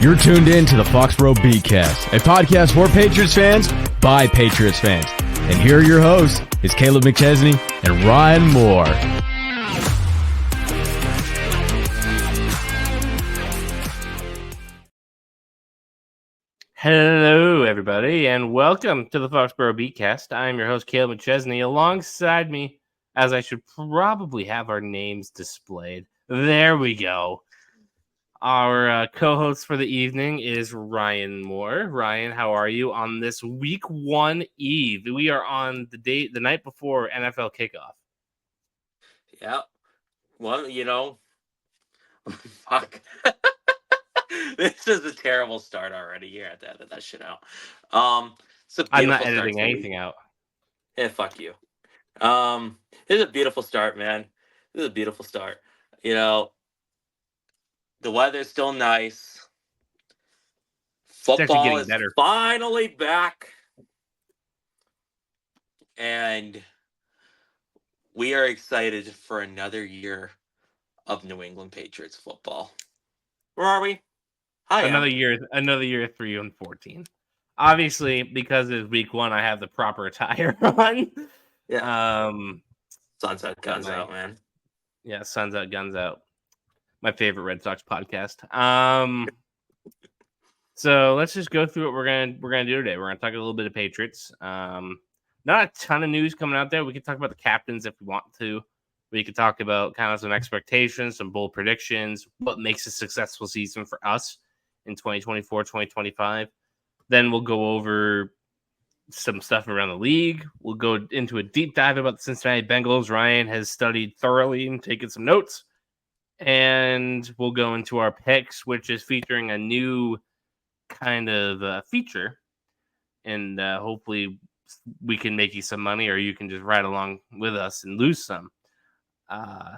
You're tuned in to the Foxboro BeatCast, a podcast for Patriots fans by Patriots fans. And here are your hosts, is Kaleb McChesney and Ryan Moore. Hello, everybody, and welcome to the Foxboro BeatCast. I'm your host, Kaleb McChesney. Alongside me, as I should probably have our names displayed. There we go. Our co-host for the evening is Ryan Moore. Ryan, how are you on this week one eve? We are on the night before NFL kickoff. Yeah. Well, fuck. This is a terrible start already. You had to edit that shit out. I'm not editing anything out. Yeah, fuck you. This is a beautiful start, man. This is a beautiful start. The weather's still nice. Football is better. finally back. And we are excited for another year of New England Patriots football. Where are we? Another year 3-14. Obviously, because it's week one, I have the proper attire on. Yeah. Sun's out, guns out, man. Yeah, sun's out, guns out. My favorite Red Sox podcast. So let's just go through what we're gonna do today. We're gonna talk a little bit of Patriots. Not a ton of news coming out there. We can talk about the captains if we want to. We could talk about kind of some expectations, some bold predictions, what makes a successful season for us in 2024, 2025. Then we'll go over some stuff around the league. We'll go into a deep dive about the Cincinnati Bengals. Ryan has studied thoroughly and taken some notes. And we'll go into our picks, which is featuring a new kind of feature. And hopefully we can make you some money, or you can just ride along with us and lose some.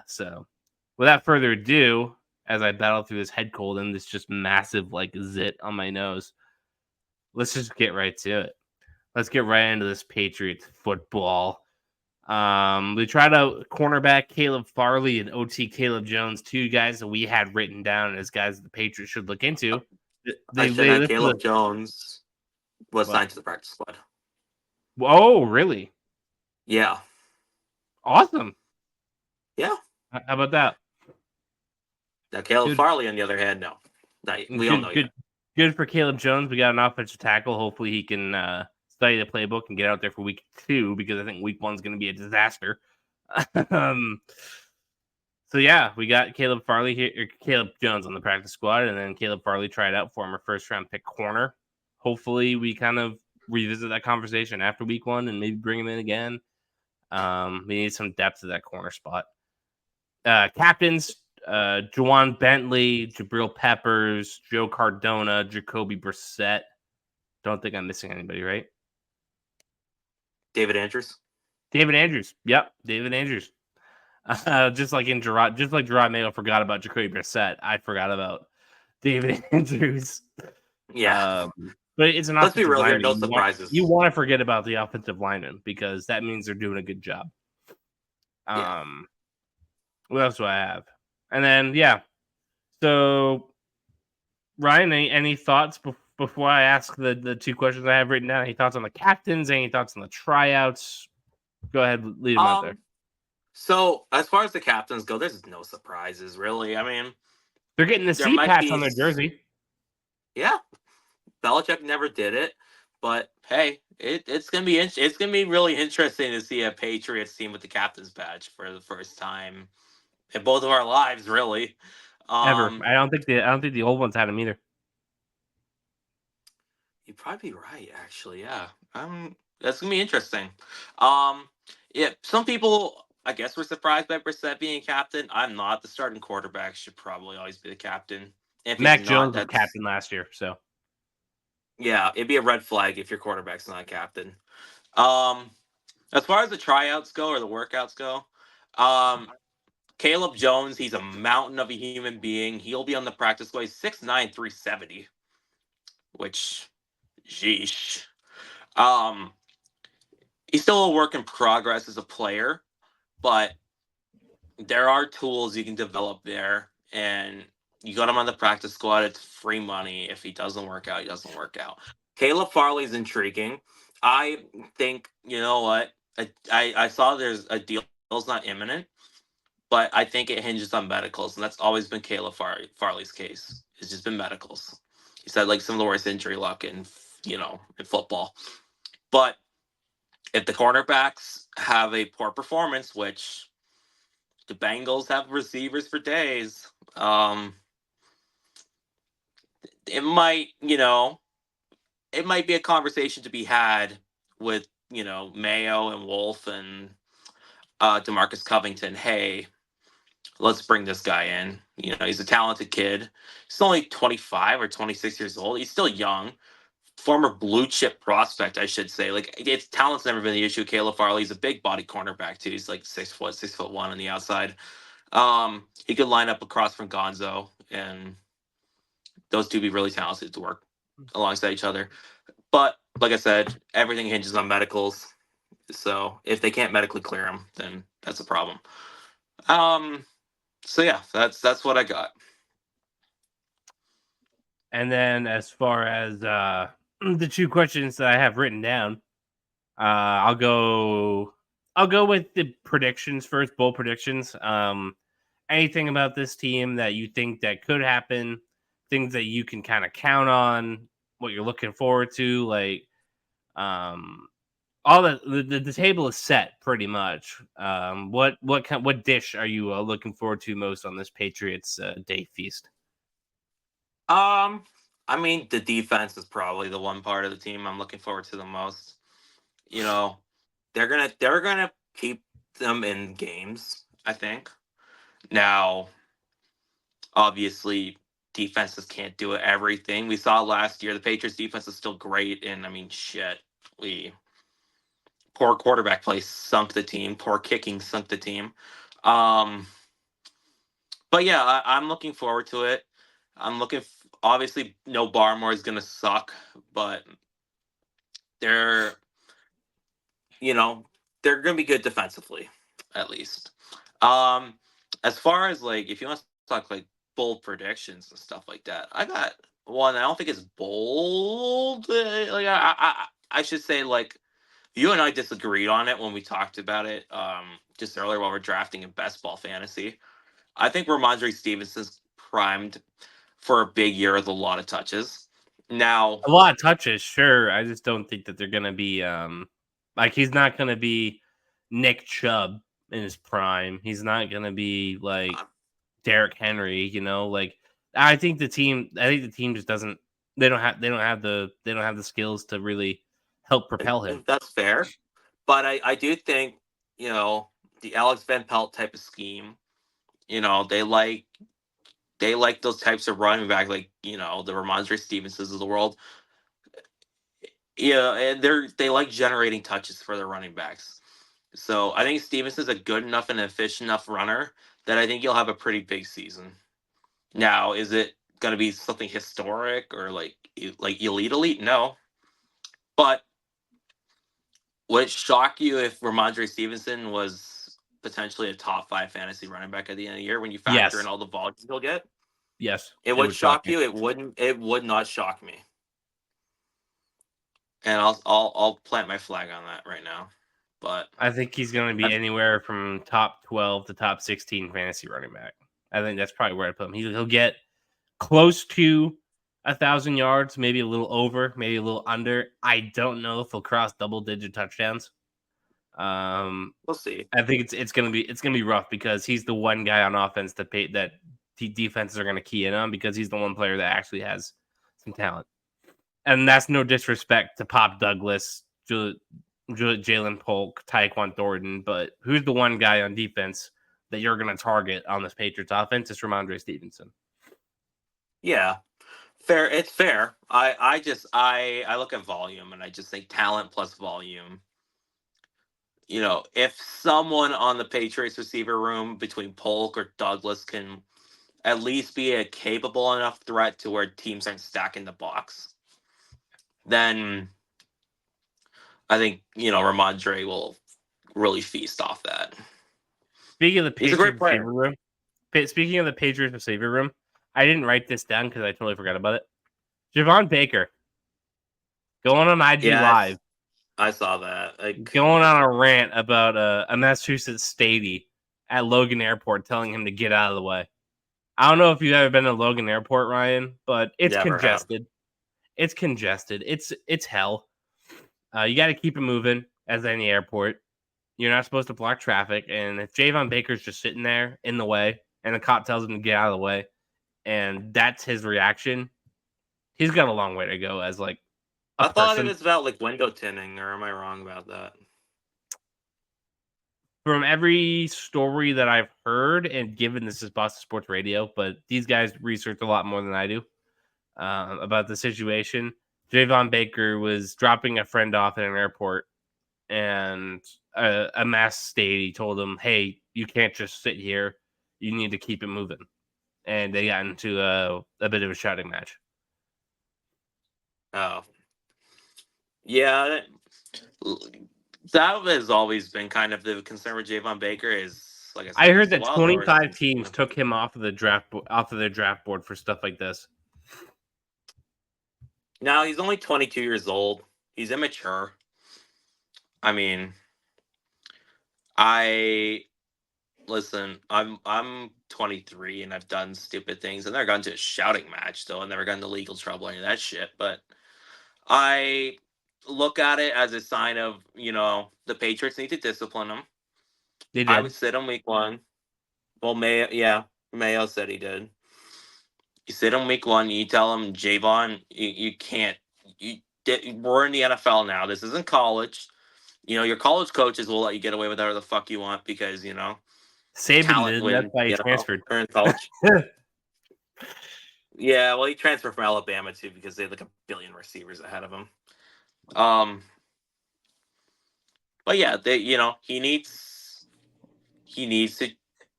So without further ado, as I battle through this head cold and this just massive zit on my nose, let's just get right to it. Let's get right into this Patriots football. We tried out cornerback Caleb Farley and OT Caleb Jones, two guys that we had written down as guys that the Patriots should look into. Caleb Jones was signed to the practice squad. Oh, really? Yeah. Awesome. Yeah. How about that? Now, Caleb Farley, on the other hand, no. We all know Good for Caleb Jones. We got an offensive tackle. Hopefully he can study the playbook and get out there for week 2, because I think week 1 is going to be a disaster. So yeah, we got Caleb Farley here, or Caleb Jones on the practice squad, and then Caleb Farley tried out for him, our first round pick corner. Hopefully we kind of revisit that conversation after week 1 and maybe bring him in again. We need some depth at that corner spot. Captains, Juwan Bentley, Jabril Peppers, Joe Cardona, Jacoby Brissett. Don't think I'm missing anybody, right? David Andrews. Yep, David Andrews. Just like Gerard Mayo forgot about Jacoby Brissett, I forgot about David Andrews. Yeah. But it's an Let's offensive be real here, lineman. no surprises. You want to forget about the offensive lineman, because that means they're doing a good job. Yeah. What else do I have? And then, yeah. So, Ryan, any thoughts before I ask the two questions I have written down? Any thoughts on the captains? Any thoughts on the tryouts? Go ahead, lead them out there. So, as far as the captains go, there's no surprises, really. I mean, they're getting the C patch on their jersey. Yeah. Belichick never did it, but hey, it's gonna be really interesting to see a Patriots team with the captain's badge for the first time in both of our lives, really. Ever. I don't think the old ones had them either. You'd probably be right, actually. Yeah. That's gonna be interesting. Yeah. Some people, I guess, were surprised by Brissett being captain. I'm not. The starting quarterback should probably always be the captain. Mac Jones was captain last year, so. Yeah, it'd be a red flag if your quarterback's not a captain. As far as the tryouts go or the workouts go, Caleb Jones, he's a mountain of a human being. He'll be on the practice squad. He's 6'9", 370, which, sheesh. He's still a work in progress as a player, but there are tools you can develop there, and You got him on the practice squad. It's free money. If he doesn't work out, he doesn't work out. Caleb Farley's intriguing. I think, you know what? I saw there's a deal's not imminent, but I think it hinges on medicals, and that's always been Caleb Farley's case. It's just been medicals. He's had like some of the worst injury luck in in football. But if the cornerbacks have a poor performance, which the Bengals have receivers for days, it might, it might be a conversation to be had with, Mayo and Wolf and Demarcus Covington. Hey, let's bring this guy in. He's a talented kid. He's only 25 or 26 years old. He's still young. Former blue chip prospect, I should say. Like, it's talent's never been the issue. Caleb Farley's a big body cornerback too. He's like 6'1" on the outside. He could line up across from Gonzo, and those two be really talented to work alongside each other. But like I said, everything hinges on medicals. So if they can't medically clear him, then that's a problem. So yeah, that's what I got. And then as far as the two questions that I have written down, I'll go with the predictions first, bold predictions. Anything about this team that you think that could happen, things that you can kind of count on, what you're looking forward to, like all the table is set pretty much. What dish are you looking forward to most on this Patriots day feast? I mean, the defense is probably the one part of the team I'm looking forward to the most. They're gonna keep them in games, I think. Now, obviously, defenses can't do everything. We saw last year the Patriots defense is still great, and I mean, shit, poor quarterback play sunk the team. Poor kicking sunk the team. But yeah, I'm looking forward to it. Obviously, no Barmore is gonna suck, but they're they're gonna be good defensively, at least. As far as like if you want to talk like bold predictions and stuff like that, I got one. I don't think it's bold. Like I should say, like, you and I disagreed on it when we talked about it just earlier while we're drafting in best ball fantasy. I think Ramondre Stevenson's primed for a big year with a lot of touches. Now, A lot of touches, sure. I just don't think that they're gonna be like he's not gonna be Nick Chubb in his prime. He's not gonna be like Derrick Henry, like I think the team just doesn't they don't have the skills to really help propel him. that's fair. But I do think, the Alex Van Pelt type of scheme, they like those types of running back, like, the Ramondre Stevensons of the world. Yeah, and they like generating touches for their running backs. So I think Stevenson's a good enough and efficient enough runner that I think you'll have a pretty big season. Now, is it going to be something historic or like elite? No. But would it shock you if Ramondre Stevenson was potentially a top 5 fantasy running back at the end of the year when you factor in Yes. all the volumes he'll get? Yes. It would shock you. It wouldn't. It would not shock me. And I'll plant my flag on that right now. But I think he's going to be anywhere from top 12 to top 16 fantasy running back. I think that's probably where I put him. He'll get close to 1,000 yards, maybe a little over, maybe a little under. I don't know if he'll cross double-digit touchdowns. We'll see. I think it's gonna be rough because he's the one guy on offense that defenses are gonna key in on because he's the one player that actually has some talent. And that's no disrespect to Pop Douglas, Jalen Polk, Tyquan Thornton, but who's the one guy on defense that you're gonna target on this Patriots offense? It's Ramondre Stevenson. Yeah, fair. It's fair. I look at volume and I just think talent plus volume. If someone on the Patriots receiver room between Polk or Douglas can at least be a capable enough threat to where teams aren't stacking the box, then I think, Ramondre will really feast off that. Speaking of the He's a great Patriots player. receiver room, speaking of the Patriots receiver room, I didn't write this down because I totally forgot about it. Javon Baker going on IG Live. I saw that. Going on a rant about a Massachusetts statey at Logan Airport telling him to get out of the way. I don't know if you've ever been to Logan Airport, Ryan, but it's Never congested. It's congested. It's hell. You got to keep it moving as any airport. You're not supposed to block traffic. And if Javon Baker's just sitting there in the way and the cop tells him to get out of the way and that's his reaction, he's got a long way to go as like a I thought person. it was about like window tinting, or am I wrong about that? From every story that I've heard, and given this is Boston Sports Radio, but these guys research a lot more than I do about the situation. Javon Baker was dropping a friend off at an airport, and a mass statey told him, "Hey, you can't just sit here. You need to keep it moving." And they got into a bit of a shouting match. Oh, yeah. That has always been kind of the concern with Javon Baker. Is like I said, I heard he's a that wild horse. 25 teams took him off of the draft board for stuff like this. Now he's only 22 years old. He's immature. I mean, listen. I'm 23 and I've done stupid things. I've never gone to a shouting match, though. I've never gotten into legal trouble or any of that shit. But I look at it as a sign of, the Patriots need to discipline him. They did. I would sit him week 1. Well, Mayo said he did. You sit him week 1. You tell him, Javon, you can't. We're in the NFL now. This isn't college. Your college coaches will let you get away with whatever the fuck you want because Saban did. That's why he transferred. In college. Yeah, well, he transferred from Alabama too because they had like a billion receivers ahead of him. But yeah, he needs to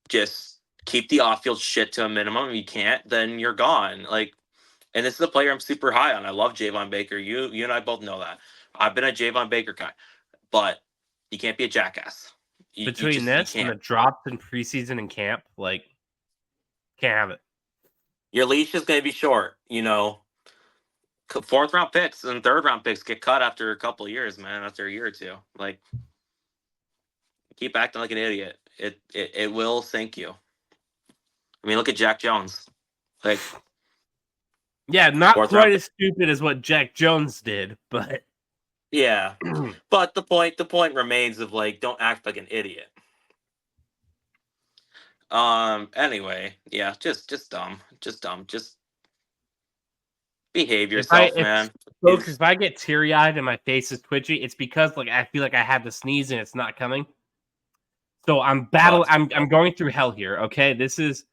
just keep the off-field shit to a minimum. If you can't, then you're gone. And this is a player I'm super high on. I love Javon Baker. You and I both know that. I've been a Javon Baker guy, but you can't be a jackass. Between this and the drops in preseason and camp, can't have it. Your leash is going to be short. 4th round picks and 3rd round picks get cut after a couple of years, man. After a year or two, keep acting like an idiot. It will sink you. I mean, look at Jack Jones. Yeah, not quite as stupid as what Jack Jones did, but yeah. But the point remains of don't act like an idiot. Anyway, yeah, just dumb. Just behave yourself, man. Folks, if I get teary-eyed and my face is twitchy, it's because I feel like I have to sneeze and it's not coming. So I'm battling. I'm going through hell here. Okay, this is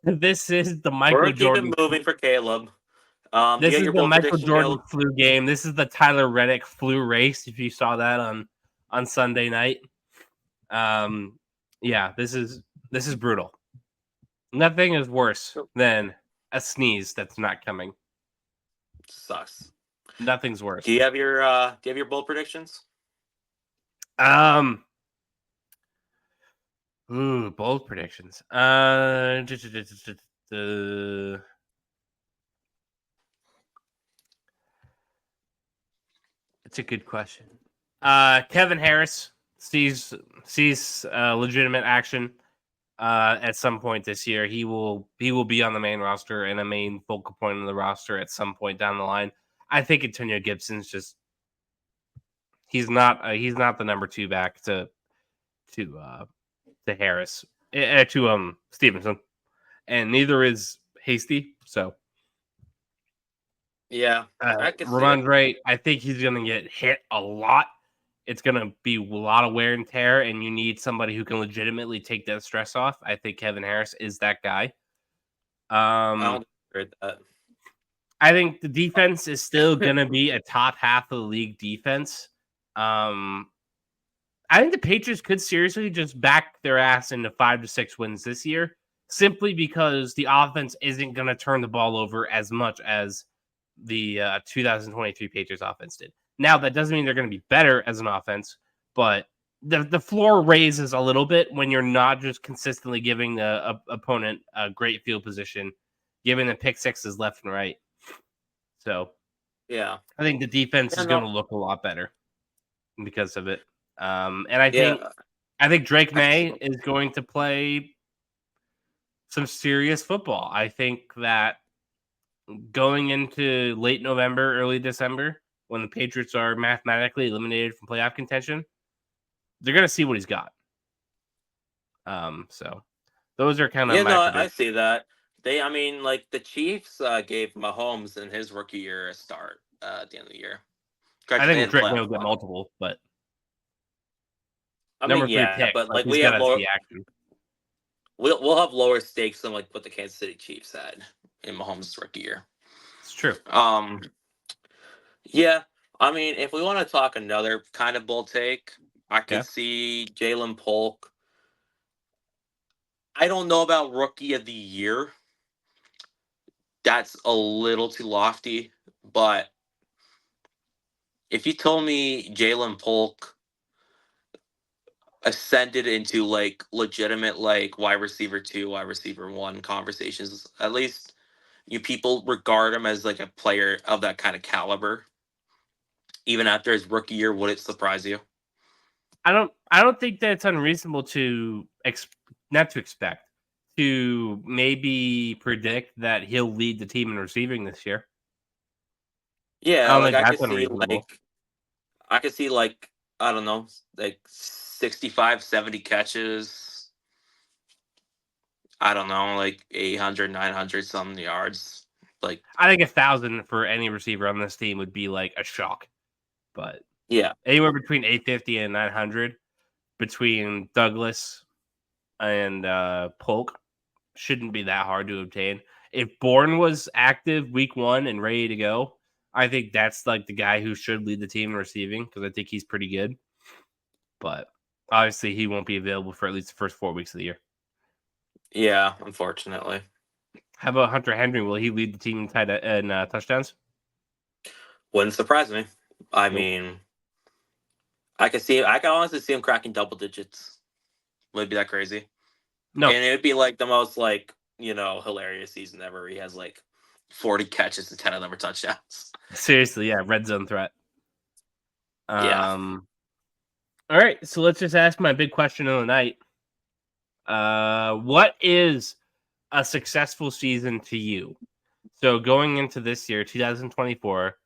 the Michael Jordan. Keep it moving for Kaleb. This is the Michael Jordan flu game. This is the Tyler Reddick flu race. If you saw that on Sunday night, yeah, this is brutal. Nothing is worse than a sneeze that's not coming. Sucks. Nothing's worse. Do you have your bold predictions? Bold predictions. It's a good question. Kevin Harris sees legitimate action at some point this year. He will be on the main roster and a main focal point of the roster at some point down the line. I think Antonio Gibson's just he's not the number 2 back to Harris to Stevenson, and neither is Hasty. So yeah, Ramondre, I think he's going to get hit a lot. It's going to be a lot of wear and tear, and you need somebody who can legitimately take that stress off. I think Kevin Harris is that guy. I don't agree with that. I think the defense is still going to be a top half of the league defense. I think the Patriots could seriously just back their ass into 5 to 6 wins this year, simply because the offense isn't going to turn the ball over as much as the 2023 Patriots offense did. Now, that doesn't mean they're going to be better as an offense, but the floor raises a little bit when you're not just consistently giving the opponent a great field position, giving the pick sixes left and right. So Yeah. I think the defense Yeah, is no. going to look a lot better because of it. And I Yeah. think Drake I can see May is going to play some serious football. I think that going into late November, early December, when the Patriots are mathematically eliminated from playoff contention, they're going to see what he's got. So those are kind of Yeah, my no, I predictions. see that. I mean, like the Chiefs gave Mahomes in his rookie year a start at the end of the year. I Correct, think in Drake May playoff will get spot. multiple, but I number mean, 3 yeah, pick, but like like he's we got have to lower, see action. we'll have lower stakes than like what the Kansas City Chiefs had in Mahomes' rookie year. It's true. Yeah, I mean, if we want to talk another kind of bold take, I could Yeah. see Jalen Polk. I don't know about rookie of the year. That's a little too lofty, but if you told me Jalen Polk ascended into like legitimate like wide receiver 2, wide receiver 1 conversations, at least you people regard him as like a player of that kind of caliber, even after his rookie year, would it surprise you? I don't think that it's unreasonable to not to expect to maybe predict that he'll lead the team in receiving this year. I Yeah, don't like think that's unreasonable. I could see like I don't know, like 65, 70 catches. I don't know, like 800, 900 something yards. Like I think 1,000 for any receiver on this team would be like a shock. But yeah. anywhere between 850 and 900 between Douglas and Polk shouldn't be that hard to obtain. If Bourne was active week 1 and ready to go, I think that's like the guy who should lead the team in receiving because I think he's pretty good. But obviously, he won't be available for at least the first 4 weeks of the year. Yeah, unfortunately. How about Hunter Henry? Will he lead the team in touchdowns? Wouldn't surprise me. I Nope. mean, I can honestly see him cracking double digits. Would it be that crazy? No. And it would be like the most like, hilarious season ever. He has like 40 catches and 10 of them are touchdowns. Seriously, yeah, red zone threat. Yeah. All right, so let's just ask my big question of the night. What is a successful season to you? So going into this year, 2024,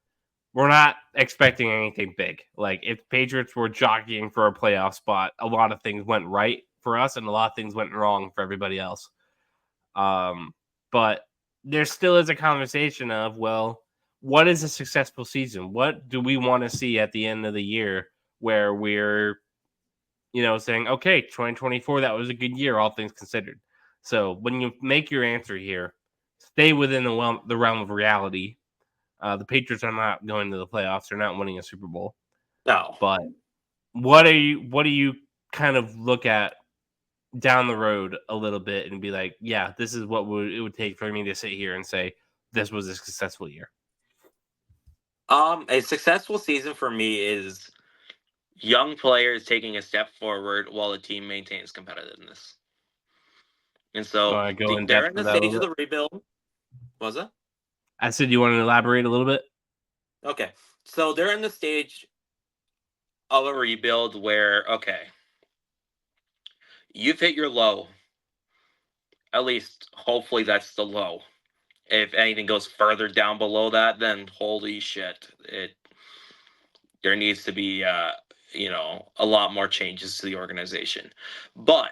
we're not expecting anything big. Like if Patriots were jockeying for a playoff spot, a lot of things went right for us and a lot of things went wrong for everybody else. But there still is a conversation of, well, what is a successful season? What do we want to see at the end of the year where we're, saying, okay, 2024, that was a good year, all things considered. So when you make your answer here, stay within the realm of reality. The Patriots are not going to the playoffs. They're not winning a Super Bowl. No. But what do you kind of look at down the road a little bit and be like, yeah, this is what it would take for me to sit here and say this was a successful year? A successful season for me is young players taking a step forward while the team maintains competitiveness. And You so want to go in they're depth in for the that a stage little of bit? the rebuild. Was it? I said you want to elaborate a little bit. Okay. So they're in the stage of a rebuild where, okay, you've hit your low. At least, hopefully, that's the low. If anything goes further down below that, then holy shit, there needs to be, a lot more changes to the organization. But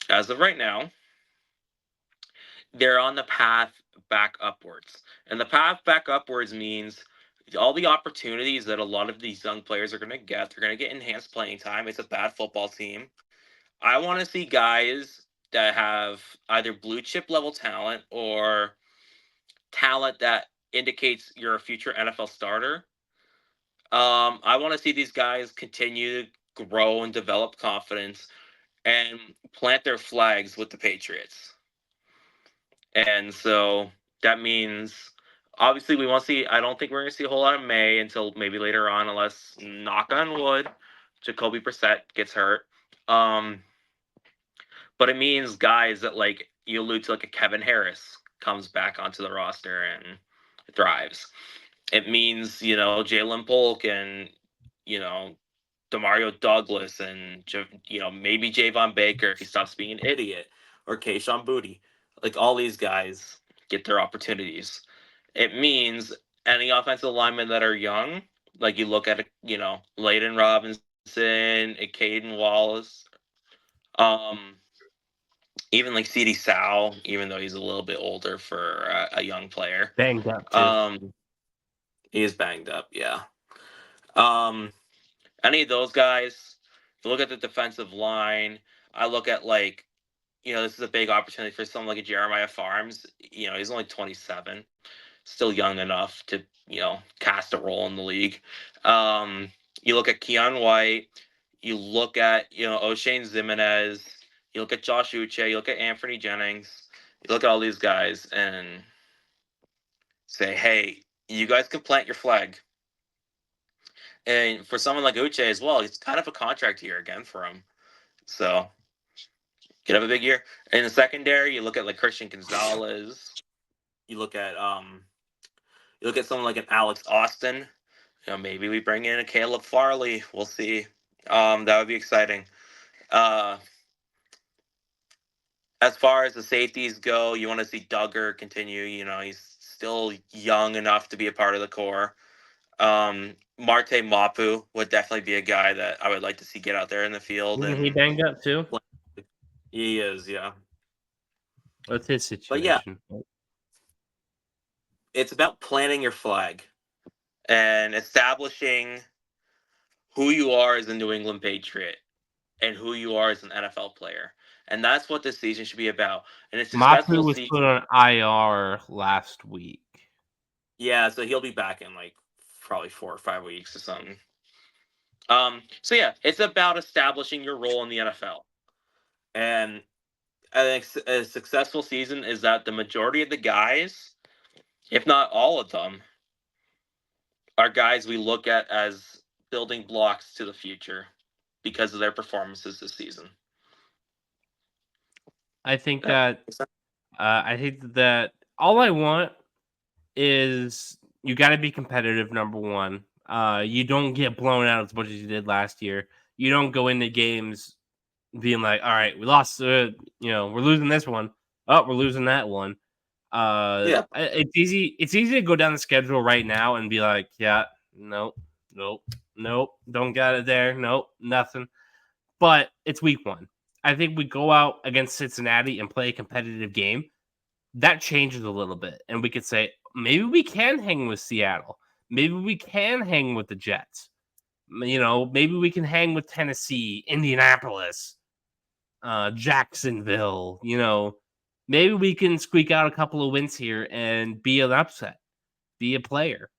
as of right now, they're on the path back upwards. And the path back upwards means all the opportunities that a lot of these young players are going to get, they're going to get enhanced playing time. It's a bad football team. I want to see guys that have either blue chip level talent or talent that indicates you're a future NFL starter. I want to see these guys continue to grow and develop confidence and plant their flags with the Patriots. And so that means obviously we won't see, I don't think we're going to see a whole lot of May until maybe later on, unless, knock on wood, Jacoby Brissett gets hurt. But it means guys that like you allude to, like a Kevin Harris, comes back onto the roster and thrives. It means, Jalen Polk and, Demario Douglas and, maybe Javon Baker if he stops being an idiot, or Kayshon Boutte. Like, all these guys get their opportunities. It means any offensive linemen that are young, like you look at, Layden Robinson, Caden Wallace, even like CD Sal, even though he's a little bit older for a young player. Banged up too. He is banged up, yeah. Any of those guys, if you look at the defensive line, I look at this is a big opportunity for someone like a Jeremiah Farms. He's only 27, still young enough to, cast a role in the league. You look at Keon White, you look at, O'Shane Zimenez, you look at Josh Uche, you look at Anthony Jennings, you look at all these guys and say, hey, you guys can plant your flag. And for someone like Uche as well, it's kind of a contract year again for him. So, could have a big year. In the secondary, you look at like Christian Gonzalez. You look at someone like an Alex Austin. Maybe we bring in a Caleb Farley. We'll see. That would be exciting. As far as the safeties go, you want to see Duggar continue. He's still young enough to be a part of the core. Marte Mapu would definitely be a guy that I would like to see get out there in the field. Isn't he banged up too? He is, yeah. What's his situation? But yeah, it's about planting your flag and establishing who you are as a New England Patriot and who you are as an NFL player. And that's what this season should be about. And it's Mapu was put on IR last week. Yeah, so he'll be back in probably 4 or 5 weeks or something. So yeah, it's about establishing your role in the NFL. And I think a successful season is that the majority of the guys, if not all of them, are guys we look at as building blocks to the future because of their performances this season. I think that all I want is you got to be competitive. Number one, you don't get blown out as much as you did last year. You don't go into games being like, all right, we lost. We're losing this one. Oh, we're losing that one. It's easy. It's easy to go down the schedule right now and be like, yeah, nope, don't got it there. Nope, nothing. But it's week one. I think we go out against Cincinnati and play a competitive game. That changes a little bit. And we could say, maybe we can hang with Seattle. Maybe we can hang with the Jets. Maybe we can hang with Tennessee, Indianapolis, Jacksonville. Maybe we can squeak out a couple of wins here and be an upset, be a player.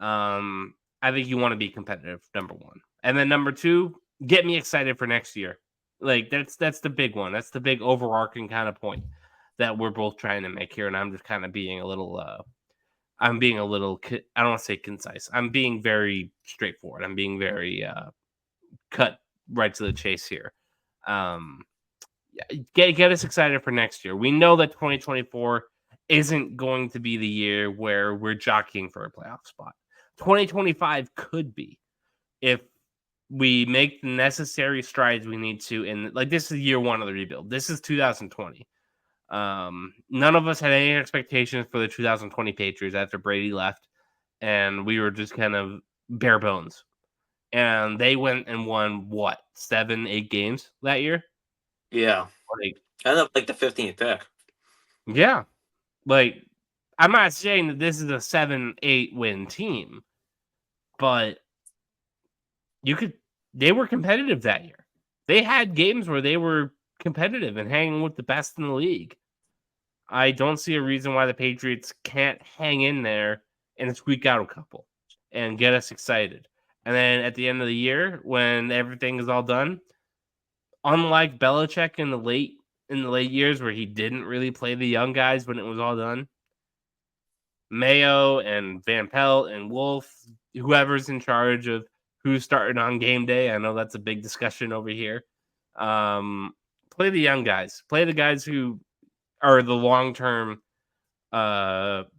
I think you want to be competitive, number one. And then number two, get me excited for next year. That's the big one. That's the big overarching kind of point that we're both trying to make here. And I'm just kind of being a little, I don't want to say concise. I'm being very straightforward. I'm being very cut right to the chase here. Get us excited for next year. We know that 2024 isn't going to be the year where we're jockeying for a playoff spot. 2025 could be if we make the necessary strides we need to. And this is year one of the rebuild. This is 2020. None of us had any expectations for the 2020 Patriots after Brady left, and we were just kind of bare bones. And they went and won 7-8 games that year. Yeah, I love the 15th pick. Yeah, I'm not saying that this is a 7-8 win team, but they were competitive that year. They had games where they were competitive and hanging with the best in the league. I don't see a reason why the Patriots can't hang in there and squeak out a couple and get us excited. And then at the end of the year, when everything is all done, unlike Belichick in the late years where he didn't really play the young guys when it was all done, Mayo and Van Pelt and Wolf, whoever's in charge of who's starting on game day, I know that's a big discussion over here. Play the young guys. Play the guys who are the long-term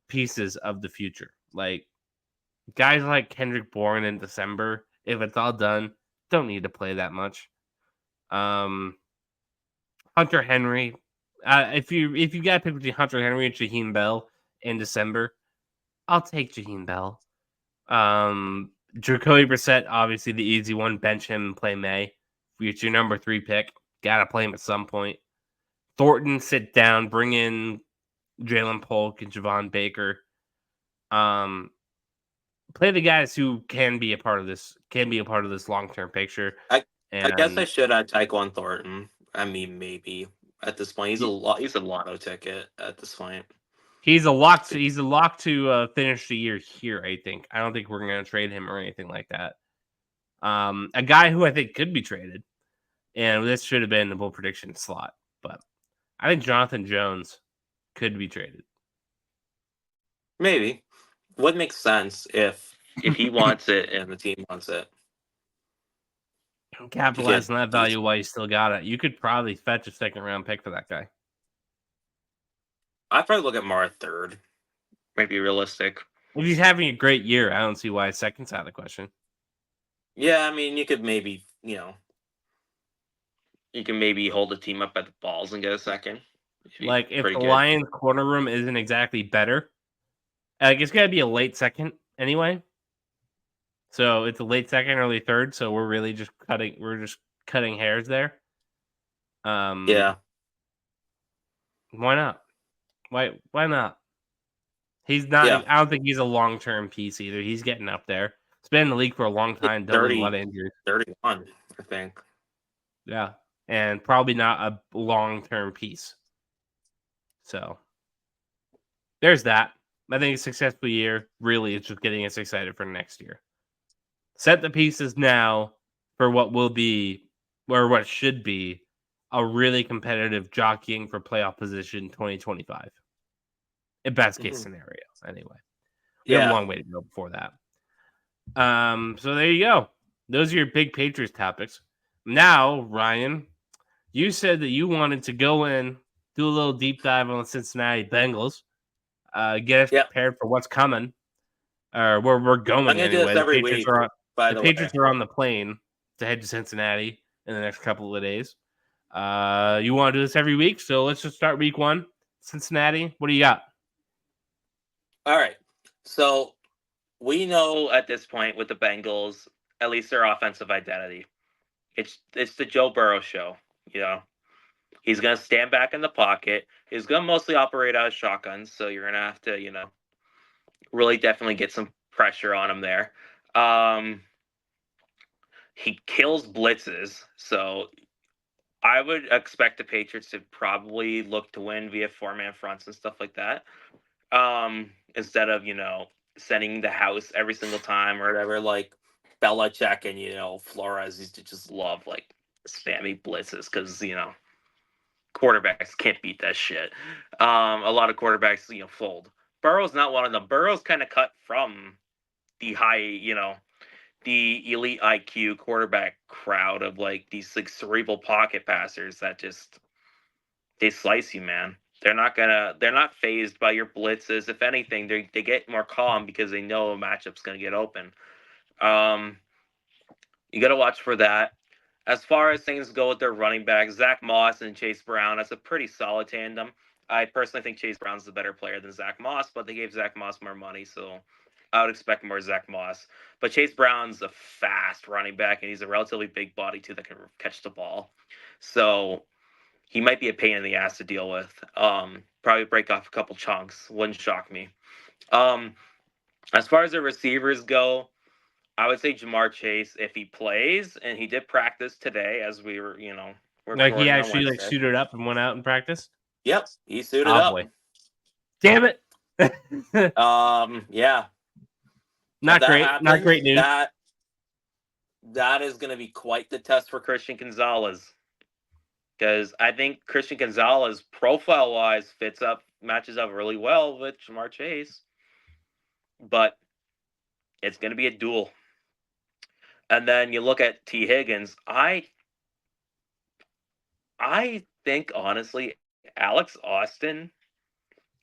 pieces of the future. Like guys like Kendrick Bourne in December, if it's all done, don't need to play that much. Hunter Henry, if you got to pick between Hunter Henry and Jaheim Bell in December, I'll take Jaheim Bell. Jacoby Brissett, obviously the easy one. Bench him and play May. It's your number 3 pick. Gotta play him at some point. Thornton, sit down. Bring in Jalen Polk and Javon Baker. Play the guys who can be a part of this long term picture. I guess I should add Tyquan Thornton. I mean, maybe at this point he's a lotto ticket at this point. He's a lock to finish the year here. I think. I don't think we're going to trade him or anything like that. A guy who I think could be traded, and this should have been the bull prediction slot, but I think Jonathan Jones could be traded. Maybe. What makes sense if he wants it and the team wants it? Capitalize on that value while you still got it. You could probably fetch a 2nd-round pick for that guy. I'd probably look at more at 3rd. Might be realistic. If he's having a great year, I don't see why 2nd's out of the question. Yeah, I mean, you could maybe, you can maybe hold the team up at the balls and get a 2nd. Like, if the Lions' corner room isn't exactly better, like it's got to be a late 2nd anyway. So it's a late 2nd, early 3rd. So we're really just cutting hairs there. Yeah. Why not? Why not? He's not. Yeah. I don't think he's a long-term piece either. He's getting up there. He's been in the league for a long time. 30, a lot of injuries. 31, I think. Yeah, and probably not a long-term piece. So there's that. I think a successful year really is just getting us excited for next year. Set the pieces now for what will be, or what should be, a really competitive jockeying for playoff position 2025. In best case scenario, anyway. We have a long way to go before that. So there you go. Those are your big Patriots topics. Now, Ryan, you said that you wanted to go in, do a little deep dive on the Cincinnati Bengals, get us prepared for what's coming, or where we're going. I'm going to do this every week. The Patriots are on the plane to head to Cincinnati in the next couple of days. You want to do this every week, so let's just start week 1. Cincinnati, what do you got? All right. So we know at this point with the Bengals, at least their offensive identity, it's the Joe Burrow show. He's going to stand back in the pocket. He's going to mostly operate out of shotguns, so you're going to have to, really definitely get some pressure on him there. He kills blitzes, so I would expect the Patriots to probably look to win via 4-man fronts and stuff like that. Instead of, sending the house every single time or whatever, like Belichick and, Flores used to just love, like, spammy blitzes because, quarterbacks can't beat that shit. A lot of quarterbacks, fold. Burrow's not one of them. Burrow's kind of cut from the high, the elite IQ quarterback crowd of, like, these, like, cerebral pocket passers that just, they slice you, man. They're not fazed by your blitzes. If anything, they get more calm because they know a matchup's going to get open. You got to watch for that. As far as things go with their running backs, Zach Moss and Chase Brown, that's a pretty solid tandem. I personally think Chase Brown's the better player than Zach Moss, but they gave Zach Moss more money, so I would expect more Zach Moss. But Chase Brown's a fast running back, and he's a relatively big body, too, that can catch the ball. So he might be a pain in the ass to deal with. Probably break off a couple chunks. Wouldn't shock me. As far as the receivers go, I would say Jamar Chase, if he plays, and he did practice today as we were, like he actually like suited up and went out and practiced? Yep, he suited up. Boy. Damn it. Yeah. Not great. Not great news. That is going to be quite the test for Christian Gonzalez. Because I think Christian Gonzalez, profile-wise, matches up really well with Jamar Chase. But it's going to be a duel. And then you look at T. Higgins. I think, honestly, Alex Austin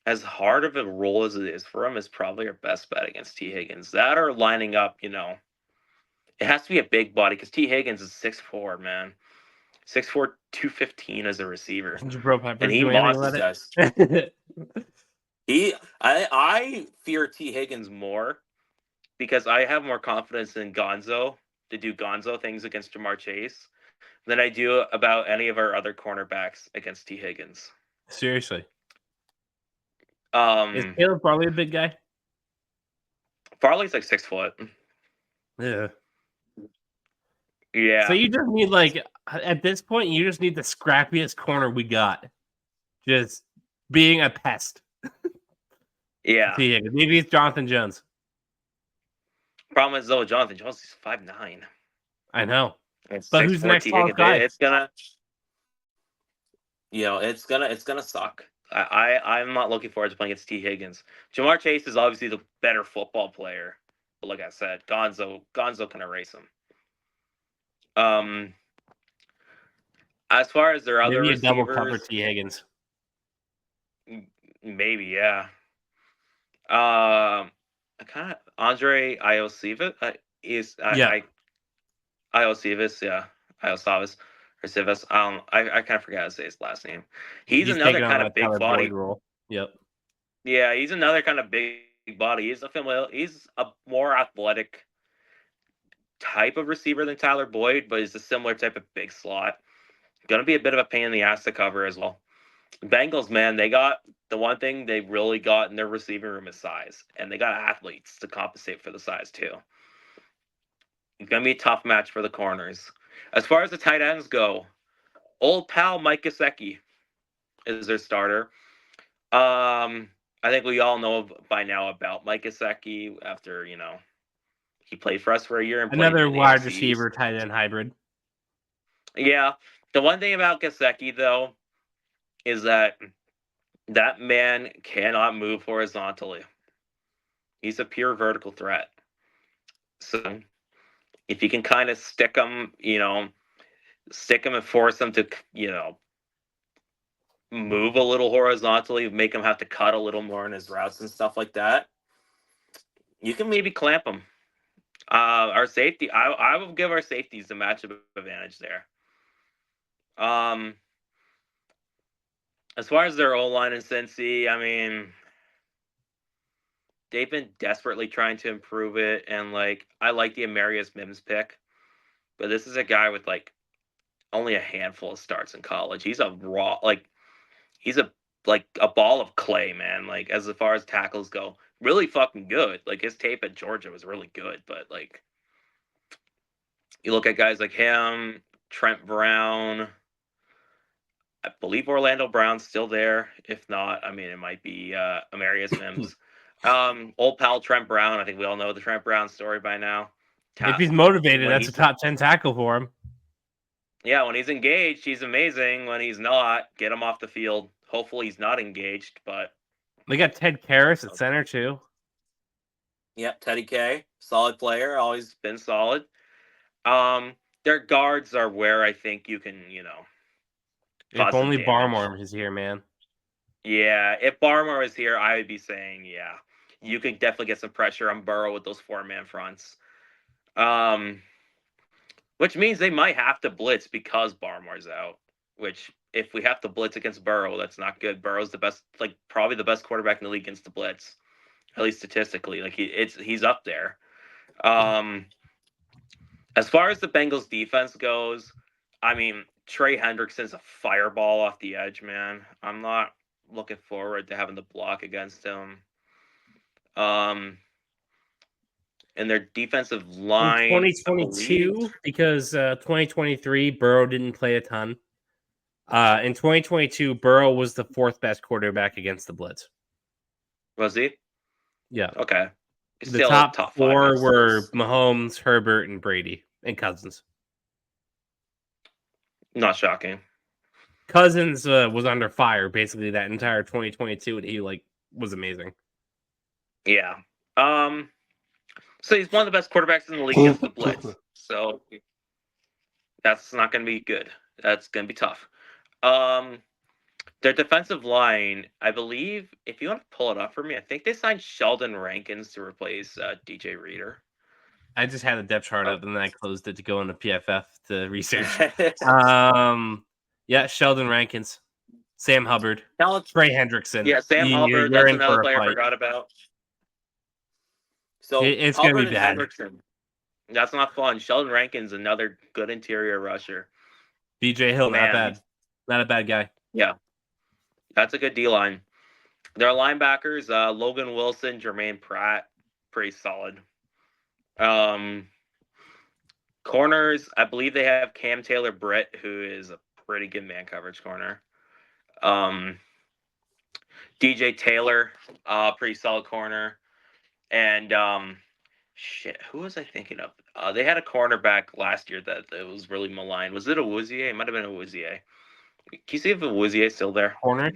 as hard of a role as it is for him, is probably our best bet against T. Higgins. That are lining up, it has to be a big body because T. Higgins is 6'4", man. 6'4", 215 as a receiver. Bro Piper And he do anything monsters about guys. it. I fear T. Higgins more because I have more confidence in Gonzo to do Gonzo things against Jamar Chase than I do about any of our other cornerbacks against T. Higgins. Seriously. Is Caleb probably a big guy? Farley's like 6 foot. Yeah. Yeah. So you just need at this point, you just need the scrappiest corner we got. Just being a pest. Yeah. Maybe it's Jonathan Jones. Problem is though, Jonathan Jones is 5'9". I know. It's But who's the 6'4" next T. tallest Higgins. guy? It's gonna it's gonna suck. I'm not looking forward to playing against T. Higgins. Jamar Chase is obviously the better football player, but like I said, Gonzo can erase him. As far as their other Maybe a receivers, double cover T. Higgins. maybe yeah. Kind of Andre Iosivas is Yeah. Iosivas, yeah, Iosavas or Sivas. I kind of forgot how to say his last name. He's He's another taking on kind of that big Tyler body. Boyd role. Yep. Yeah, he's another kind of big body. He's a more athletic type of receiver than Tyler Boyd, but he's a similar type of big slot. Gonna be a bit of a pain in the ass to cover as well. Bengals, man, they got the one thing they really got in their receiving room is size, and they got athletes to compensate for the size too. It's gonna be a tough match for the corners. As far as the tight ends go, old pal Mike Gesicki is their starter. I think we all know by now about Mike Gesicki after he played for us for a year and played Another in the wide AFC receiver, East. tight end hybrid. Yeah, the one thing about Gesicki though is that man cannot move horizontally. He's a pure vertical threat. So if you can kind of stick him and force him to move a little horizontally, make him have to cut a little more in his routes and stuff like that, you can maybe clamp him. Our safety, I will give our safeties the matchup advantage there. As far as their O-line in Cincy, I mean, they've been desperately trying to improve it, and I like the Amarius Mims pick, but this is a guy with only a handful of starts in college. He's a raw, he's a ball of clay, man. As far as tackles go, really fucking good. His tape at Georgia was really good, but you look at guys like him, Trent Brown. I believe Orlando Brown's still there. If not, I mean, it might be Amarius Mims. Old pal Trent Brown. I think we all know the Trent Brown story by now. If he's motivated, when that's a top 10 tackle for him. Yeah, when he's engaged, he's amazing. When he's not, get him off the field. Hopefully he's not engaged, but They got Ted Karras at center too. Yep, Teddy K, solid player, always been solid. Their guards are where I think you can, If only Barmore is here, man. Yeah, if Barmore is here, I would be saying, yeah, you can definitely get some pressure on Burrow with those 4-man fronts. Which means they might have to blitz because Barmore's out. Which, if we have to blitz against Burrow, that's not good. Burrow's the best, probably the best quarterback in the league against the blitz, at least statistically. He's up there. As far as the Bengals defense goes, I mean, Trey Hendrickson's a fireball off the edge, man. I'm not looking forward to having to block against him. And their defensive line in 2022, because 2023 Burrow didn't play a ton. In 2022, Burrow was the 4th best quarterback against the blitz. Was he? Yeah. Okay. The top 4 were Mahomes, Herbert, and Brady, and Cousins. Not shocking. Cousins was under fire basically that entire 2022, and he was amazing. Yeah. So he's one of the best quarterbacks in the league against the blitz. So that's not going to be good. That's going to be tough. Their defensive line, I believe, if you want to pull it up for me, I think they signed Sheldon Rankins to replace DJ Reader. I just had the depth chart up and then I closed it to go into PFF to research. Yeah, Sheldon Rankins, Sam Hubbard, Trey Hendrickson. Yeah, Sam Hubbard. You're That's in another for a player I fight. forgot about. So It's Hubbard gonna be and bad. Hendrickson. That's not fun. Sheldon Rankins, another good interior rusher. BJ Hill, not bad. Not a bad guy. Yeah, that's a good D line. Their linebackers, Logan Wilson, Jermaine Pratt, pretty solid. Corners, I believe they have Cam Taylor Britt, who is a pretty good man coverage corner. DJ Taylor, pretty solid corner. And who was I thinking of? They had a cornerback last year that was really maligned. Was it a Awuzie? It might have been a Awuzie. Can you see if Awuzie is still there? Corner?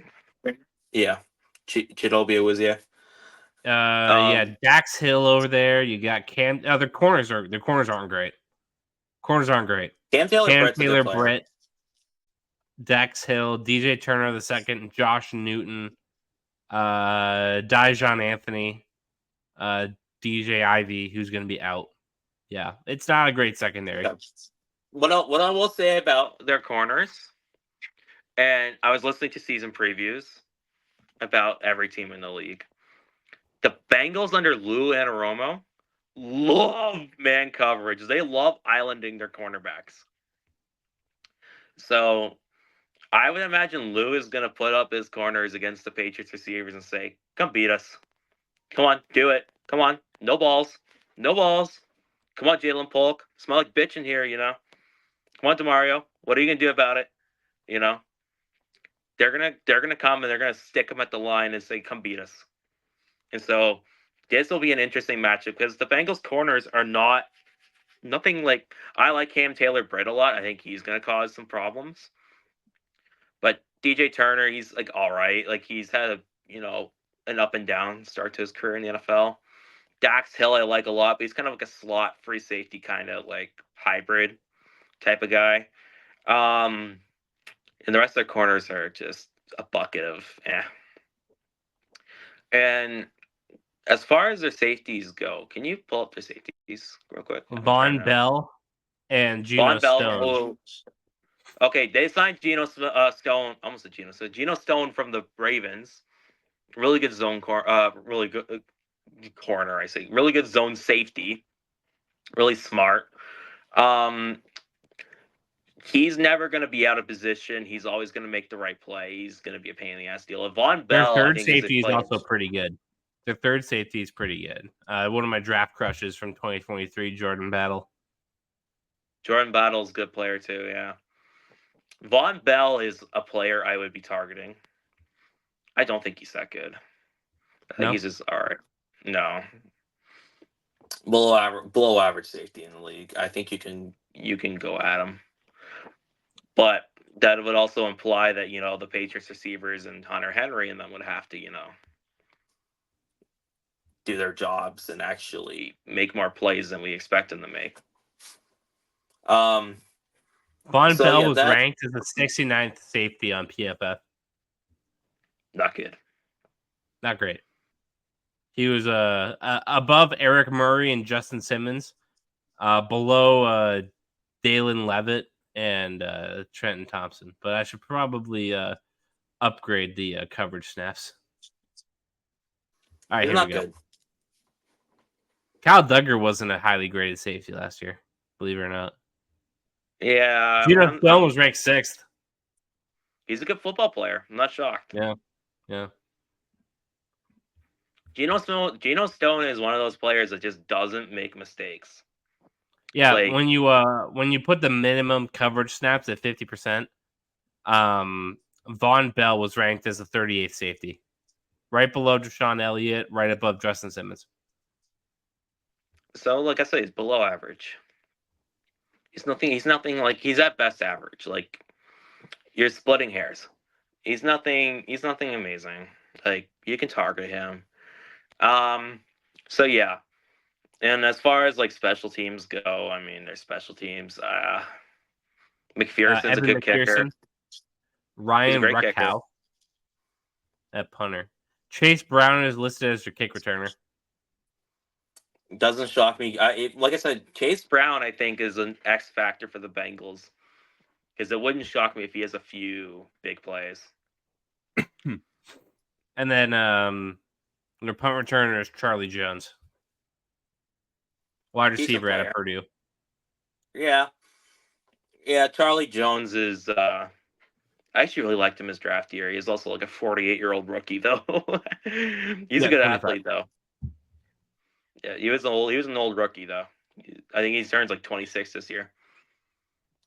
Yeah. Chidobe Awuzie. Yeah, Dax Hill over there. You got Cam. Their corners aren't great. Corners aren't great. Cam Taylor Britt, Dax Hill, DJ Turner the second, Josh Newton, Dijon Anthony, DJ Ivy, who's going to be out. Yeah, it's not a great secondary. Yeah. What I will say about their corners, and I was listening to season previews about every team in the league. The Bengals under Lou Anarumo love man coverage. They love islanding their cornerbacks. So I would imagine Lou is going to put up his corners against the Patriots receivers and say, come beat us. Come on, do it. Come on. No balls. No balls. Come on, Jalen Polk. Smell like bitch in here, you know. Come on, DeMario. What are you going to do about it? You know. They're gonna come and they're gonna stick them at the line and say, come beat us. And so this will be an interesting matchup because the Bengals corners are nothing like. I like Cam Taylor Britt a lot. I think he's going to cause some problems. But DJ Turner, he's like all right. Like he's had an up and down start to his career in the NFL. Dax Hill I like a lot, but he's kind of like a slot free safety kind of like hybrid type of guy. And the rest of their corners are just a bucket of And as far as their safeties go, can you pull up their safeties real quick? Von Bell and Geno Stone. Okay, they signed Geno Stone. Almost a Geno. So Geno Stone from the Ravens. Really good zone really good corner. I say really good zone safety. Really smart. He's never going to be out of position. He's always going to make the right play. He's going to be a pain in the ass deal. Von Bell, their third safety is also pretty good. Their third safety is pretty good. One of my draft crushes from 2023, Jordan Battle. Jordan Battle's a good player too, yeah. Von Bell is a player I would be targeting. I don't think he's that good. I think he's just all right. No. Below average safety in the league. I think you can go at him. But that would also imply that, the Patriots receivers and Hunter Henry and them would have to, do their jobs and actually make more plays than we expect them to make. Von Bell was ranked as the 69th safety on PFF. Not good. Not great. He was above Eric Murray and Justin Simmons, below Dalen Levitt and Trenton Thompson. But I should probably upgrade the coverage snaps. All right, here we go. Good. Kyle Duggar wasn't a highly graded safety last year, believe it or not. Yeah. Geno Stone was ranked 6th. He's a good football player. I'm not shocked. Yeah. Geno Stone is one of those players that just doesn't make mistakes. Yeah, when you put the minimum coverage snaps at 50%, Von Bell was ranked as the 38th safety, right below Deshaun Elliott, right above Justin Simmons. So, like I said, he's below average. He's nothing like he's at best average. Like you're splitting hairs. He's nothing amazing. Like you can target him. So yeah. And as far as like special teams go, I mean, there's special teams. McPherson's a good kicker. Ryan Ruckow. at punter. Chase Brown is listed as your kick returner. Doesn't shock me. Like I said, Chase Brown, I think, is an X factor for the Bengals. Because it wouldn't shock me if he has a few big plays. And then their punt returner is Charlie Jones. Wide receiver out of Purdue. Yeah. Yeah, Charlie Jones is... I actually really liked him his draft year. He's also like a 48-year-old rookie, though. He's a good 25. athlete, though. Yeah, he was an old rookie, though. I think he turns like 26 this year.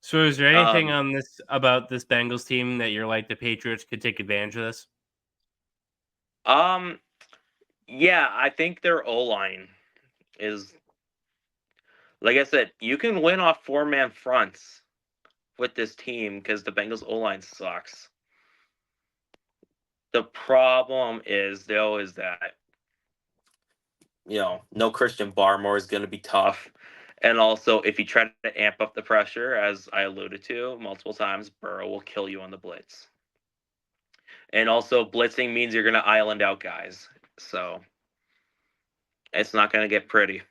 So is there anything on this about this Bengals team that you're like the Patriots could take advantage of this? Yeah, I think their O-line is, like I said, you can win off 4-man fronts with this team because the Bengals O-line sucks. The problem is, though, is that, no Christian Barmore is going to be tough. And also, if you try to amp up the pressure, as I alluded to multiple times, Burrow will kill you on the blitz. And also, blitzing means you're going to island out guys. So, it's not going to get pretty.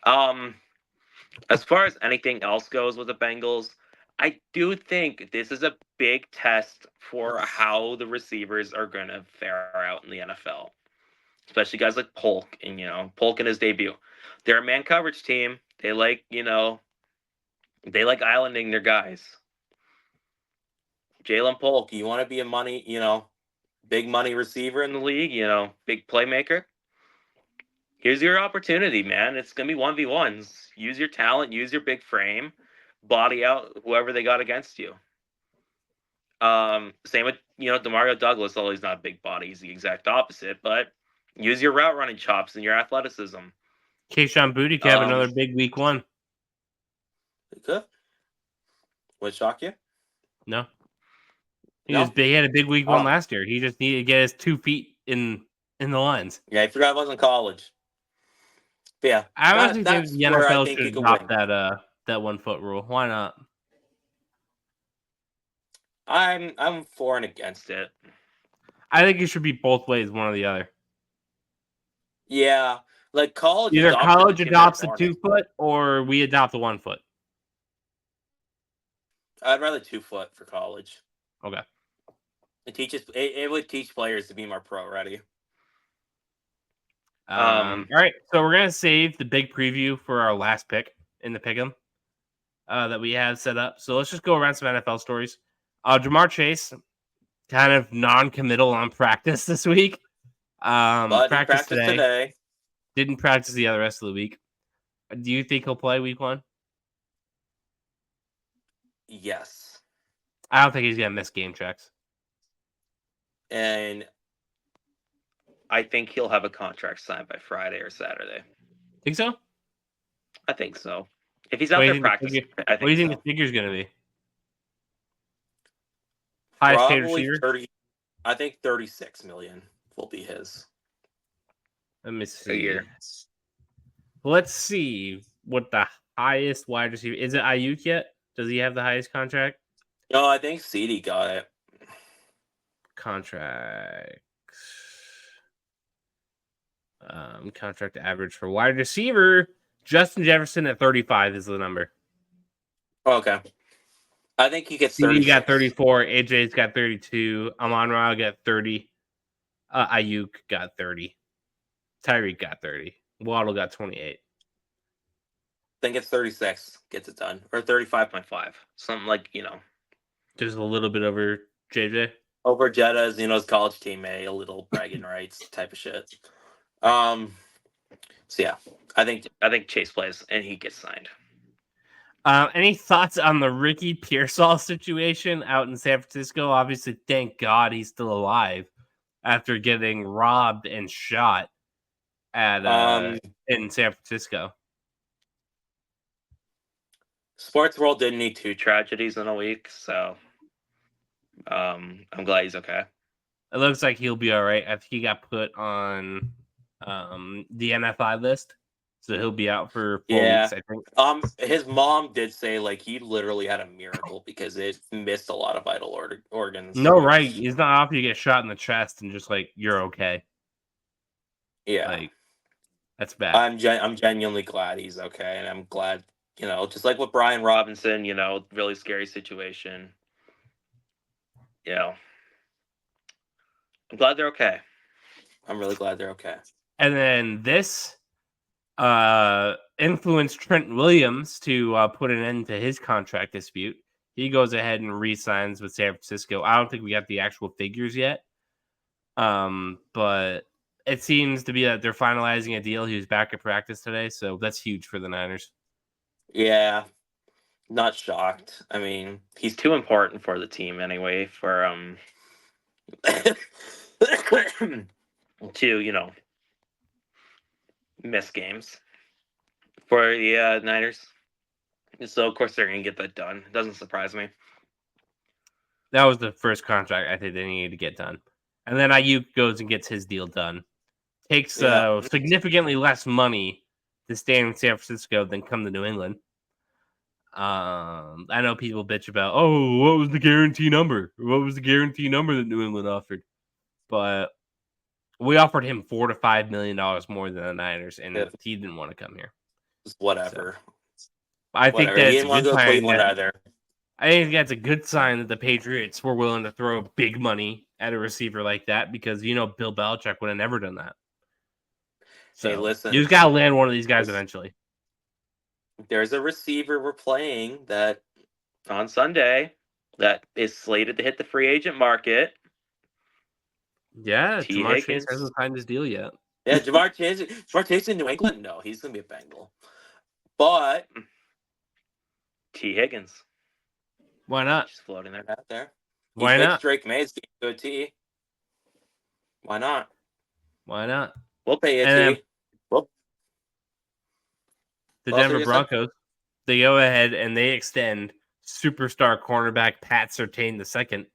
As far as anything else goes with the Bengals, I do think this is a big test for how the receivers are going to fare out in the NFL. Especially guys like Polk and, Polk in his debut. They're a man coverage team. They like islanding their guys. Jalen Polk, you want to be a big money receiver in the league, big playmaker? Here's your opportunity, man. It's going to be 1v1s. Use your talent, use your big frame, body out whoever they got against you. Same with, DeMario Douglas, although he's not a big body. He's the exact opposite, but use your route running chops and your athleticism. Kayshon Boutte could have another big week 1. It could. Would it shock you? No. He had a big week 1 last year. He just needed to get his 2 feet in the lines. Yeah, I forgot it was in college. But yeah, I honestly think the NFL should adopt that 1 foot rule. Why not? I'm for and against it. I think it should be both ways, one or the other. Yeah, like college. Either college adopts the 2 foot, or we adopt the 1 foot. I'd rather 2 foot for college. Okay. It would teach players to be more pro ready. All right, so we're gonna save the big preview for our last pick in the pick'em that we have set up. So let's just go around some NFL stories. Jamar Chase, kind of non-committal on practice this week. But practice today. Didn't practice the rest of the week. Do you think he'll play week 1? Yes. I don't think he's gonna miss game checks. And I think he'll have a contract signed by Friday or Saturday. Think so? I think so. If he's out there practicing, what do you think the figure's going to be? Highest paid receiver? 30. I think 36 million will be his. Let me see. A year. Let's see what the highest wide receiver is. It Ayuk yet? Does he have the highest contract? No, I think CD got it. Contract average for wide receiver. Justin Jefferson at 35 is the number. Okay. I think he gets 30. He got 34. AJ's got 32. Amon-Ra got 30. Ayuk got 30. Tyreek got 30. Waddle got 28. I think it's 36 gets it done. Or 35.5. Something like, just a little bit over JJ. Over Jetta's, his college teammate, a little bragging rights type of shit. So yeah, I think Chase plays and he gets signed. Any thoughts on the Ricky Pearsall situation out in San Francisco? Obviously, thank God he's still alive after getting robbed and shot at in San Francisco. Sports world didn't need 2 tragedies in a week, so I'm glad he's okay. It looks like he'll be all right. I think he got put on the NFI list so he'll be out for 4 weeks, I think. His mom did say like he literally had a miracle because it missed a lot of vital organs. No, right? He's not off. You get shot in the chest and just like you're okay. Yeah, Like that's bad. I'm genuinely glad he's okay, and I'm glad just like with Brian Robinson, really scary situation. I'm glad they're okay. I'm really glad they're okay. And then this influenced Trent Williams to put an end to his contract dispute. He goes ahead and re-signs with San Francisco. I don't think we got the actual figures yet, but it seems to be that they're finalizing a deal. He was back at practice today, so that's huge for the Niners. Yeah, not shocked. I mean, he's too important for the team anyway. For to miss games for the Niners. So of course they're gonna get that done. It doesn't surprise me. That was the first contract I think they needed to get done. And then Ayuk goes and gets his deal done. Takes significantly less money to stay in San Francisco than come to New England. I know people bitch about, what was the guarantee number? What was the guarantee number that New England offered? But we offered him $4 to $5 million more than the Niners, and he didn't want to come here. Whatever. So, I think he didn't want to go to Cleveland either. I think that's a good sign that the Patriots were willing to throw big money at a receiver like that because, Bill Belichick would have never done that. So hey, listen. You just got to land one of these guys eventually. There's a receiver we're playing that on Sunday that is slated to hit the free agent market. Yeah, Jamar Chase hasn't signed his deal yet. Yeah, Jamar Chase in New England? No, he's going to be a Bengal. But T. Higgins. Why not? Just floating that out there. Why not? Drake May's to a T. Why not? Why not? We'll pay a T. The Denver Broncos, they go ahead and they extend superstar cornerback Pat Surtain II,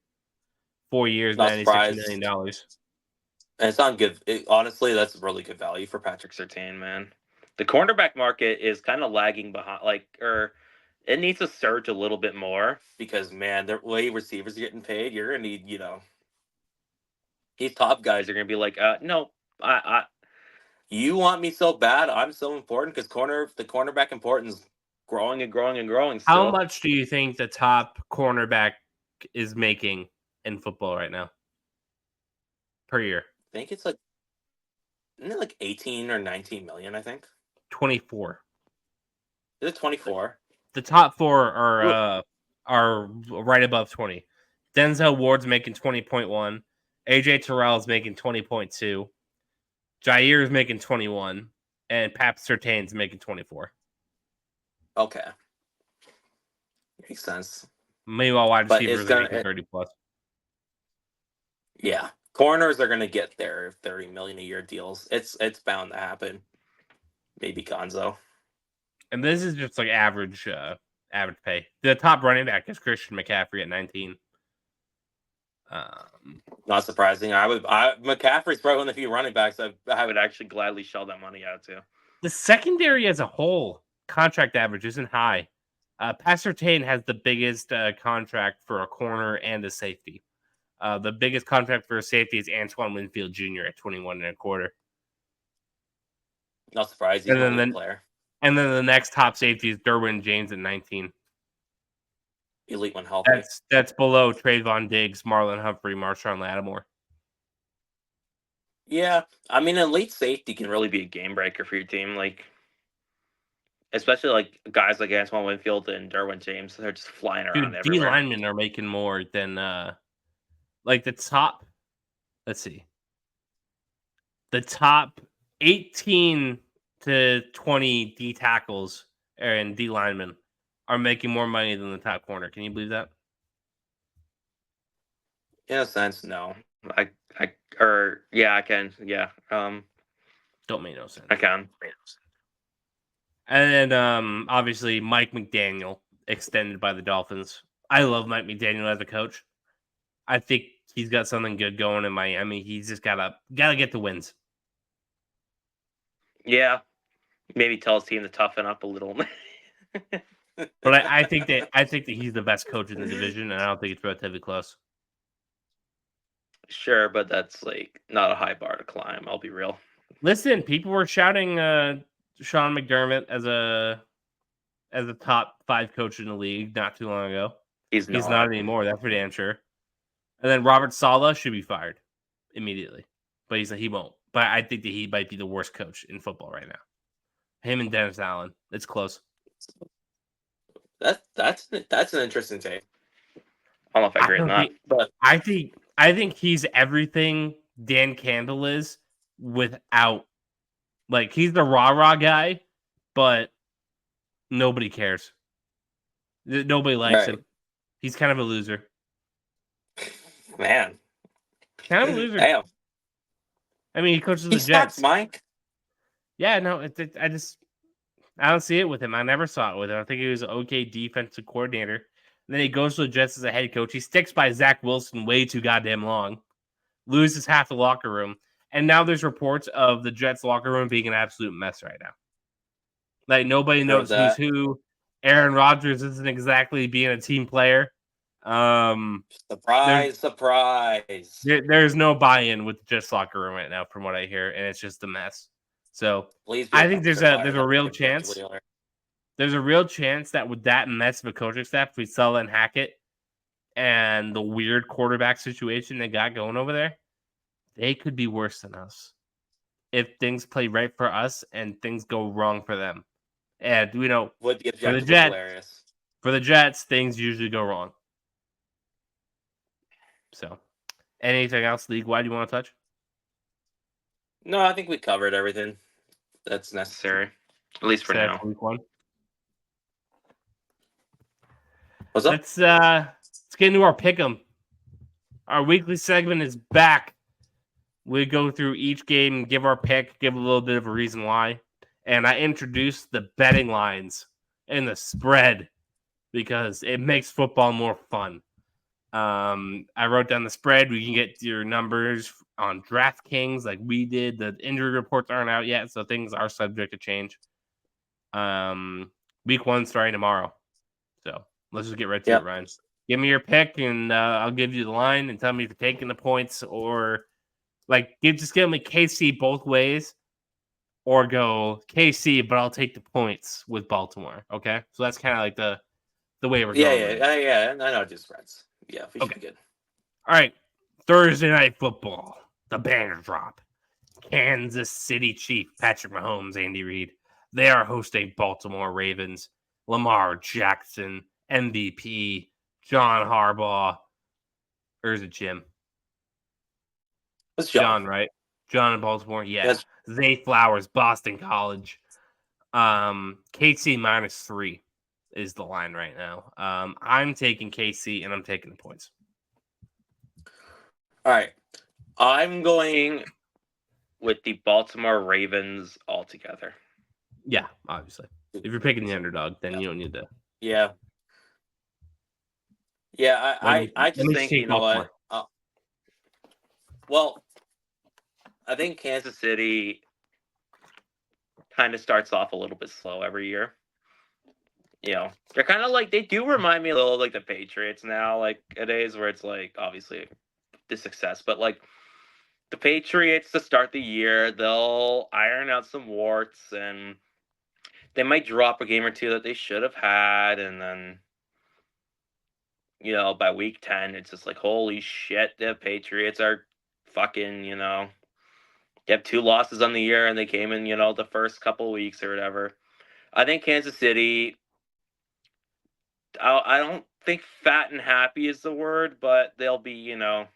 4 years, $96 million. And it's not good. Honestly, that's really good value for Patrick Surtain, man. The cornerback market is kind of lagging behind, it needs to surge a little bit more because, man, the way receivers are getting paid, you're going to need, these top guys are going to be like, no, you want me so bad? I'm so important because the cornerback importance is growing and growing and growing. Still. How much do you think the top cornerback is making in football right now per year? I think it's isn't it like 18 or 19 million, I think? 24. Is it 24? The top four are right above 20. Denzel Ward's making 20.1. AJ Terrell's making 20.2. Jair is making 21. And Pat Surtain's making 24. Okay. Makes sense. Meanwhile, wide receivers are making 30 plus. Yeah. Corners are going to get their $30 million a year deals. It's bound to happen. Maybe Gonzo. And this is just like average pay. The top running back is Christian McCaffrey at 19. Not surprising. McCaffrey's probably one of the few running backs I would actually gladly shell that money out to. The secondary as a whole, contract average isn't high. Pat Surtain has the biggest contract for a corner and a safety. The biggest contract for a safety is Antoine Winfield Jr. at 21 and a quarter. Not surprised. He's a good player. And then the next top safety is Derwin James at 19. Elite when healthy. That's below Trayvon Diggs, Marlon Humphrey, Marshawn Lattimore. Yeah, I mean, elite safety can really be a game breaker for your team. Especially guys like Antoine Winfield and Derwin James, they're just flying around everywhere. D linemen are making more than the top. Let's see. The top 18 to 20 D tackles and D linemen are making more money than the top corner. Can you believe that? In a sense, no. I can. Yeah. Don't make no sense. I can. And then obviously Mike McDaniel extended by the Dolphins. I love Mike McDaniel as a coach. I think he's got something good going in Miami. He's just gotta get the wins. Yeah. Maybe tell his team to toughen up a little. But I think that he's the best coach in the division, and I don't think it's relatively close. Sure, but that's like not a high bar to climb. I'll be real. Listen, people were shouting Sean McDermott as a top 5 coach in the league not too long ago. He's not anymore. That's for damn sure. And then Robert Saleh should be fired immediately, but he won't. But I think that he might be the worst coach in football right now. Him and Dennis Allen. It's close. That's an interesting take. I don't know if I agree with that, but I think he's everything Dan Campbell is without, like, he's the rah-rah guy, but nobody cares. Nobody likes him. He's kind of a loser. Man. Kind of a loser. Damn. I mean, he coaches the Jets. Mike. Yeah, no, I don't see it with him. I never saw it with him. I think he was an okay defensive coordinator. And then he goes to the Jets as a head coach. He sticks by Zach Wilson way too goddamn long. Loses half the locker room. And now there's reports of the Jets locker room being an absolute mess right now. Like, nobody knows who's who. Aaron Rodgers isn't exactly being a team player. Surprise. There's no buy-in with the Jets locker room right now, from what I hear, and it's just a mess. So I think there's a real chance. There's a real chance that with that mess of a coaching staff, we sell and Hackett and the weird quarterback situation they got going over there, they could be worse than us if things play right for us and things go wrong for them. And for the Jets, things usually go wrong. So, anything else league-wide you want to touch? No, I think we covered everything that's necessary, at least for now. Week 1. What's up? Let's get into our pick'em. Our weekly segment is back. We go through each game, give our pick, give a little bit of a reason why, and I introduce the betting lines and the spread because it makes football more fun. I wrote down the spread. We can get your numbers on DraftKings like we did. The injury reports aren't out yet, so things are subject to change. Week 1 starting tomorrow. So let's just get right to it, Ryan. Give me your pick, and I'll give you the line and tell me if you're taking the points or just give me KC both ways or go KC, but I'll take the points with Baltimore. Okay? So that's kind of like the way we're going. Yeah. I know just spreads. Yeah, we should be good. All right. Thursday night football. The banner drop. Kansas City Chief Patrick Mahomes, Andy Reid. They are hosting Baltimore Ravens. Lamar Jackson, MVP, John Harbaugh. Or is it Jim? It's John, right? John in Baltimore. Yeah. Zay Flowers, Boston College. KC -3 is the line right now. I'm taking KC and I'm taking the points. All right. I'm going with the Baltimore Ravens altogether. Yeah, obviously. If you're picking the underdog, then you don't need to. Yeah. Yeah, I just think, you know what? Well, I think Kansas City kind of starts off a little bit slow every year. They're kind of like, they do remind me a little like the Patriots now, like days where it's like obviously the success, but like the Patriots to start the year, they'll iron out some warts and they might drop a game or two that they should have had, and then by week 10 it's just like, holy shit, the Patriots are fucking, they have 2 losses on the year and they came in, the first couple of weeks or whatever. I think Kansas City, I don't think fat and happy is the word, but they'll be, I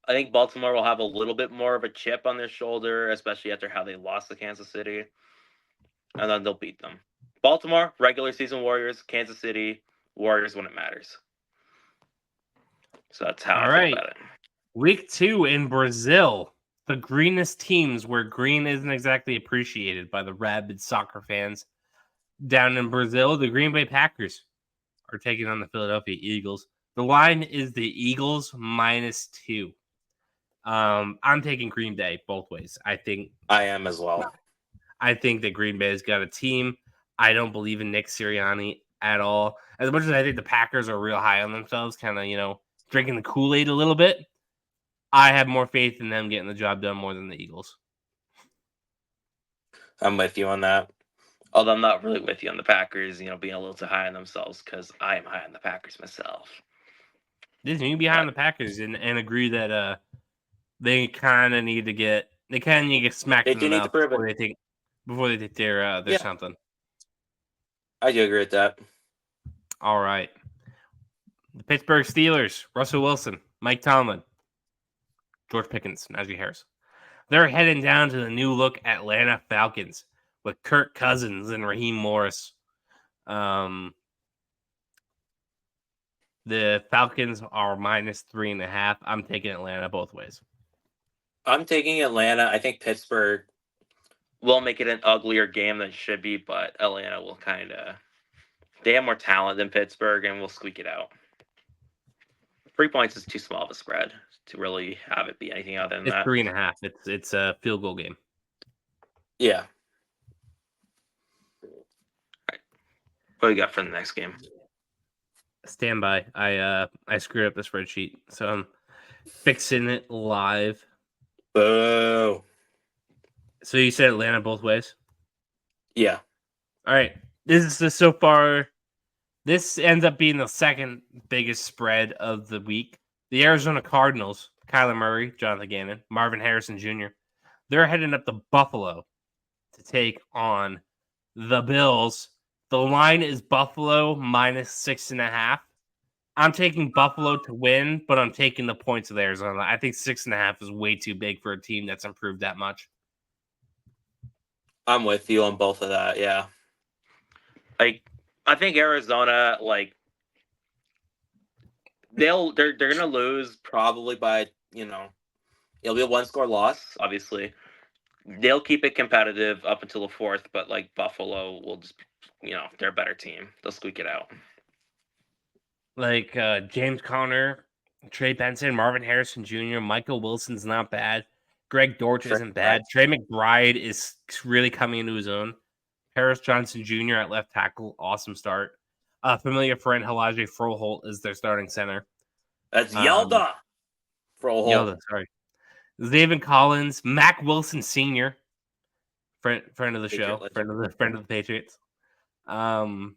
think Baltimore will have a little bit more of a chip on their shoulder, especially after how they lost to Kansas City. And then they'll beat them. Baltimore, regular season Warriors. Kansas City, Warriors when it matters. So that's how I feel about it. Week 2 in Brazil. The greenest teams where green isn't exactly appreciated by the rabid soccer fans. Down in Brazil, the Green Bay Packers are taking on the Philadelphia Eagles. The line is the Eagles -2. I'm taking Green Bay both ways. I think I am as well. I think that Green Bay's got a team. I don't believe in Nick Sirianni at all. As much as I think the Packers are real high on themselves, kind of, drinking the Kool-Aid a little bit, I have more faith in them getting the job done more than the Eagles. I'm with you on that. Although I'm not really with you on the Packers, being a little too high on themselves because I am high on the Packers myself. You can be high on the Packers and agree that they kind of need to get smacked They in the do need to mouth prove before it. they take their Yeah. something. I do agree with that. All right. The Pittsburgh Steelers, Russell Wilson, Mike Tomlin, George Pickens, Najee Harris. They're heading down to the new look Atlanta Falcons with Kirk Cousins and Raheem Morris. The Falcons are -3.5. I'm taking Atlanta both ways. I'm taking Atlanta. I think Pittsburgh will make it an uglier game than it should be, but Atlanta will they have more talent than Pittsburgh and will squeak it out. 3 points is too small of a spread to really have it be anything other than It's that. 3.5. It's a field goal game. Yeah. All right. What do you got for the next game? Stand by. I screwed up the spreadsheet, so I'm fixing it live. Boo. So you said Atlanta both ways? Yeah. All right. So far. This ends up being the second biggest spread of the week. The Arizona Cardinals, Kyler Murray, Jonathan Gannon, Marvin Harrison Jr., they're heading up to Buffalo to take on the Bills. The line is Buffalo -6.5. I'm taking Buffalo to win, but I'm taking the points of Arizona. I think 6.5 is way too big for a team that's improved that much. I'm with you on both of that. Yeah. I think Arizona, they're gonna lose probably by it'll be a 1-score loss. Obviously, they'll keep it competitive up until the fourth, but Buffalo will just they're a better team. They'll squeak it out. James Conner, Trey Benson, Marvin Harrison Jr., Michael Wilson's not bad. Greg Dortch isn't bad. Trey McBride is really coming into his own. Harris Johnson Jr. at left tackle, awesome start. Familiar friend Halaje Froholt is their starting center. That's Yelda. Yelda, sorry. David Collins, Mac Wilson Sr., friend of the show, friend of the Patriots. Sean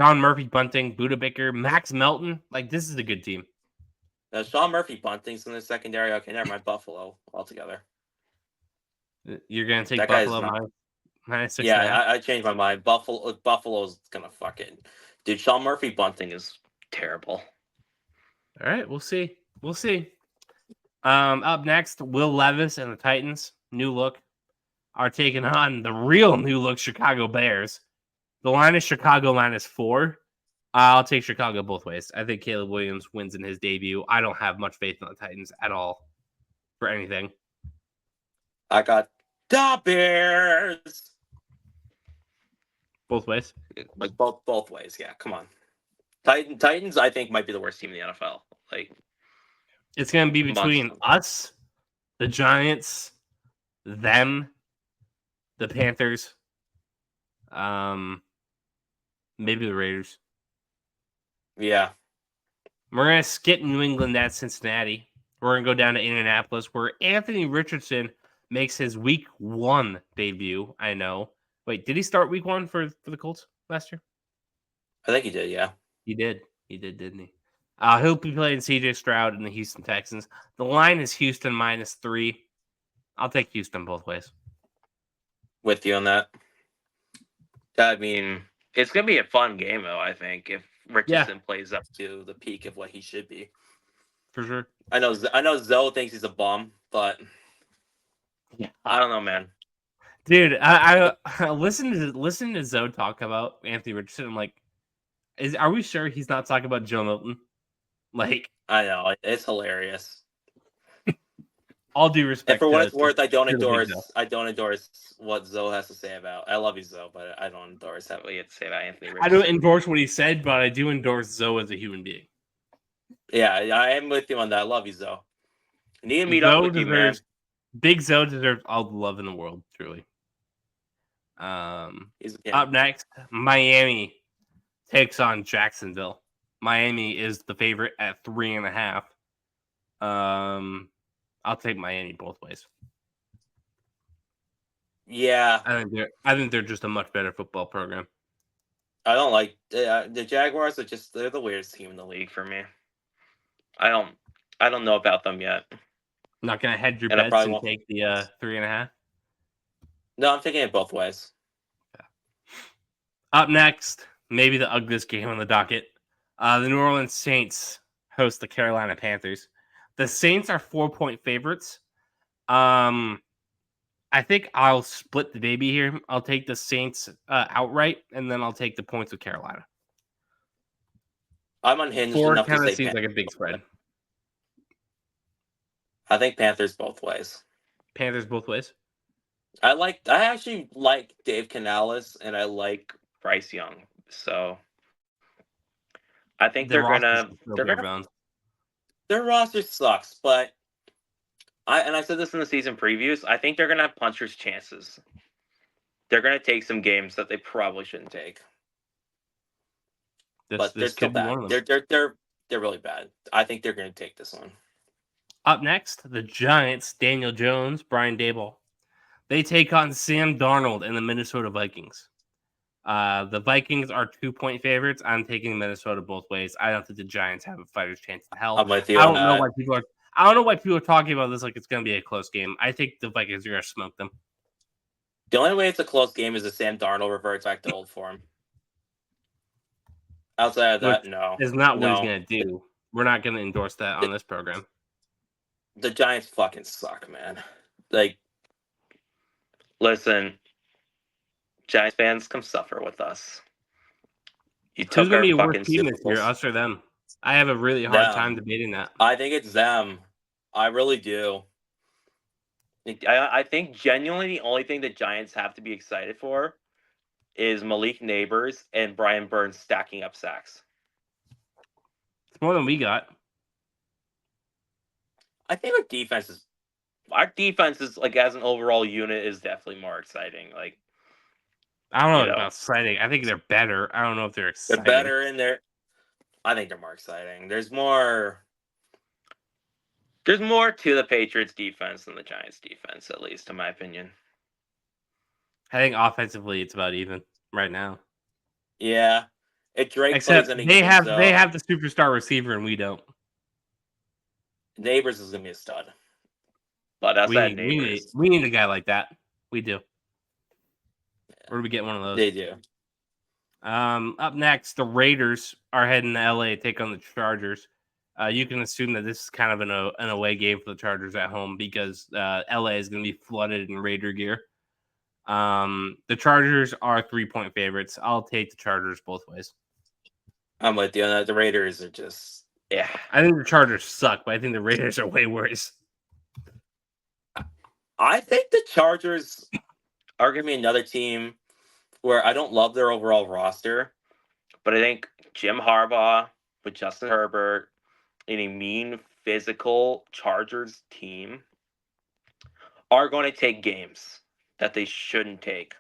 Murphy Bunting, Buda Baker, Max Melton. This is a good team. Sean Murphy Bunting's in the secondary. Okay, never mind. Buffalo altogether. You're gonna take Buffalo minus 6.5? Yeah, I changed my mind. Buffalo's gonna fucking dude. Sean Murphy Bunting is terrible. All right, we'll see. Up next, Will Levis and the Titans, new look, are taking on the real new look Chicago Bears. The line is Chicago -4. I'll take Chicago both ways. I think Caleb Williams wins in his debut. I don't have much faith in the Titans at all for anything. I got the Bears. Both ways? Both ways. Yeah, come on. Titans, I think, might be the worst team in the NFL. It's going to be between us, the Giants, them, the Panthers, maybe the Raiders. Yeah. We're going to skip New England at Cincinnati. We're going to go down to Indianapolis, where Anthony Richardson makes his week 1 debut. I know. Wait, did he start week 1 for the Colts last year? I think he did, yeah. He did, didn't he? He'll be playing CJ Stroud and the Houston Texans. The line is Houston -3. I'll take Houston both ways. With you on that. I mean, it's going to be a fun game, though, I think, if Richardson plays up to the peak of what he should be. For sure. I know Zoe thinks he's a bum, but I don't know, man. Dude, I listen to Zoe talk about Anthony Richardson. I'm like, are we sure he's not talking about Joe Milton? I know, it's hilarious. All due respect. And for what it's worth, I don't endorse what Zoe has to say about. I love you, Zoe, but I don't endorse what he had to say about Anthony Richardson. I don't endorse what he said, but I do endorse Zoe as a human being. Yeah, I am with you on that. I love you, Zoe. I need to meet up with you, man. Big Zoe deserves all the love in the world, truly. Up next, Miami takes on Jacksonville. Miami is the favorite at 3.5. I'll take Miami both ways. Yeah, I think they're just a much better football program. I don't like the Jaguars. They're the weirdest team in the league for me. I don't know about them yet. Not gonna hedge your And I bets probably and won't. take the 3.5. No, I'm taking it both ways. Up next, maybe the ugliest game on the docket. The New Orleans Saints host the Carolina Panthers. The Saints are 4-point favorites. I think I'll split the baby here. I'll take the Saints outright, and then I'll take the points with Carolina. I'm unhinged 4 enough to kind of say seems like a big spread. I think Panthers both ways. Panthers both ways. I actually like Dave Canales and I like Bryce Young. So I think Their roster sucks, but I said this in the season previews. I think they're gonna have puncher's chances. They're gonna take some games that they probably shouldn't take. But they're still bad. They're really bad. I think they're gonna take this one. Up next, the Giants, Daniel Jones, Brian Daboll. They take on Sam Darnold and the Minnesota Vikings. The Vikings are 2-point favorites. I'm taking Minnesota both ways. I don't think the Giants have a fighter's chance in hell. I'm with you I on don't know that. why people are talking about this like it's going to be a close game. I think the Vikings are going to smoke them. The only way it's a close game is if Sam Darnold reverts back to old form. Outside of that, no. Is not what he's going to do. We're not going to endorse that on this program. The Giants fucking suck, man. Like, listen, Giants fans, come suffer with us. You took our fucking team this year, us or them? I have a really hard time debating that. I think it's them. I really do. I think genuinely the only thing the Giants have to be excited for is Malik Neighbors and Brian Burns stacking up sacks. It's more than we got. I think our defense is like as an overall unit is definitely more exciting. Like, I don't know about exciting. I think they're better. I don't know if they're exciting. They're better in there. I think they're more exciting. There's more to the Patriots defense than the Giants defense, at least in my opinion. I think offensively it's about even right now. Yeah. Except they have the superstar receiver and we don't. Neighbors is gonna be a stud. But outside Neighbors. We need a guy like that. We do. Yeah. Where do we get one of those? They do. Up next, the Raiders are heading to LA to take on the Chargers. You can assume that this is kind of an away game for the Chargers at home because LA is going to be flooded in Raider gear. The Chargers are 3-point favorites. I'll take the Chargers both ways. I'm with you on that. The Raiders are just, yeah. I think the Chargers suck, but I think the Raiders are way worse. I think the Chargers are going to be another team where I don't love their overall roster, but I think Jim Harbaugh with Justin Herbert in a mean, physical Chargers team are going to take games that they shouldn't take.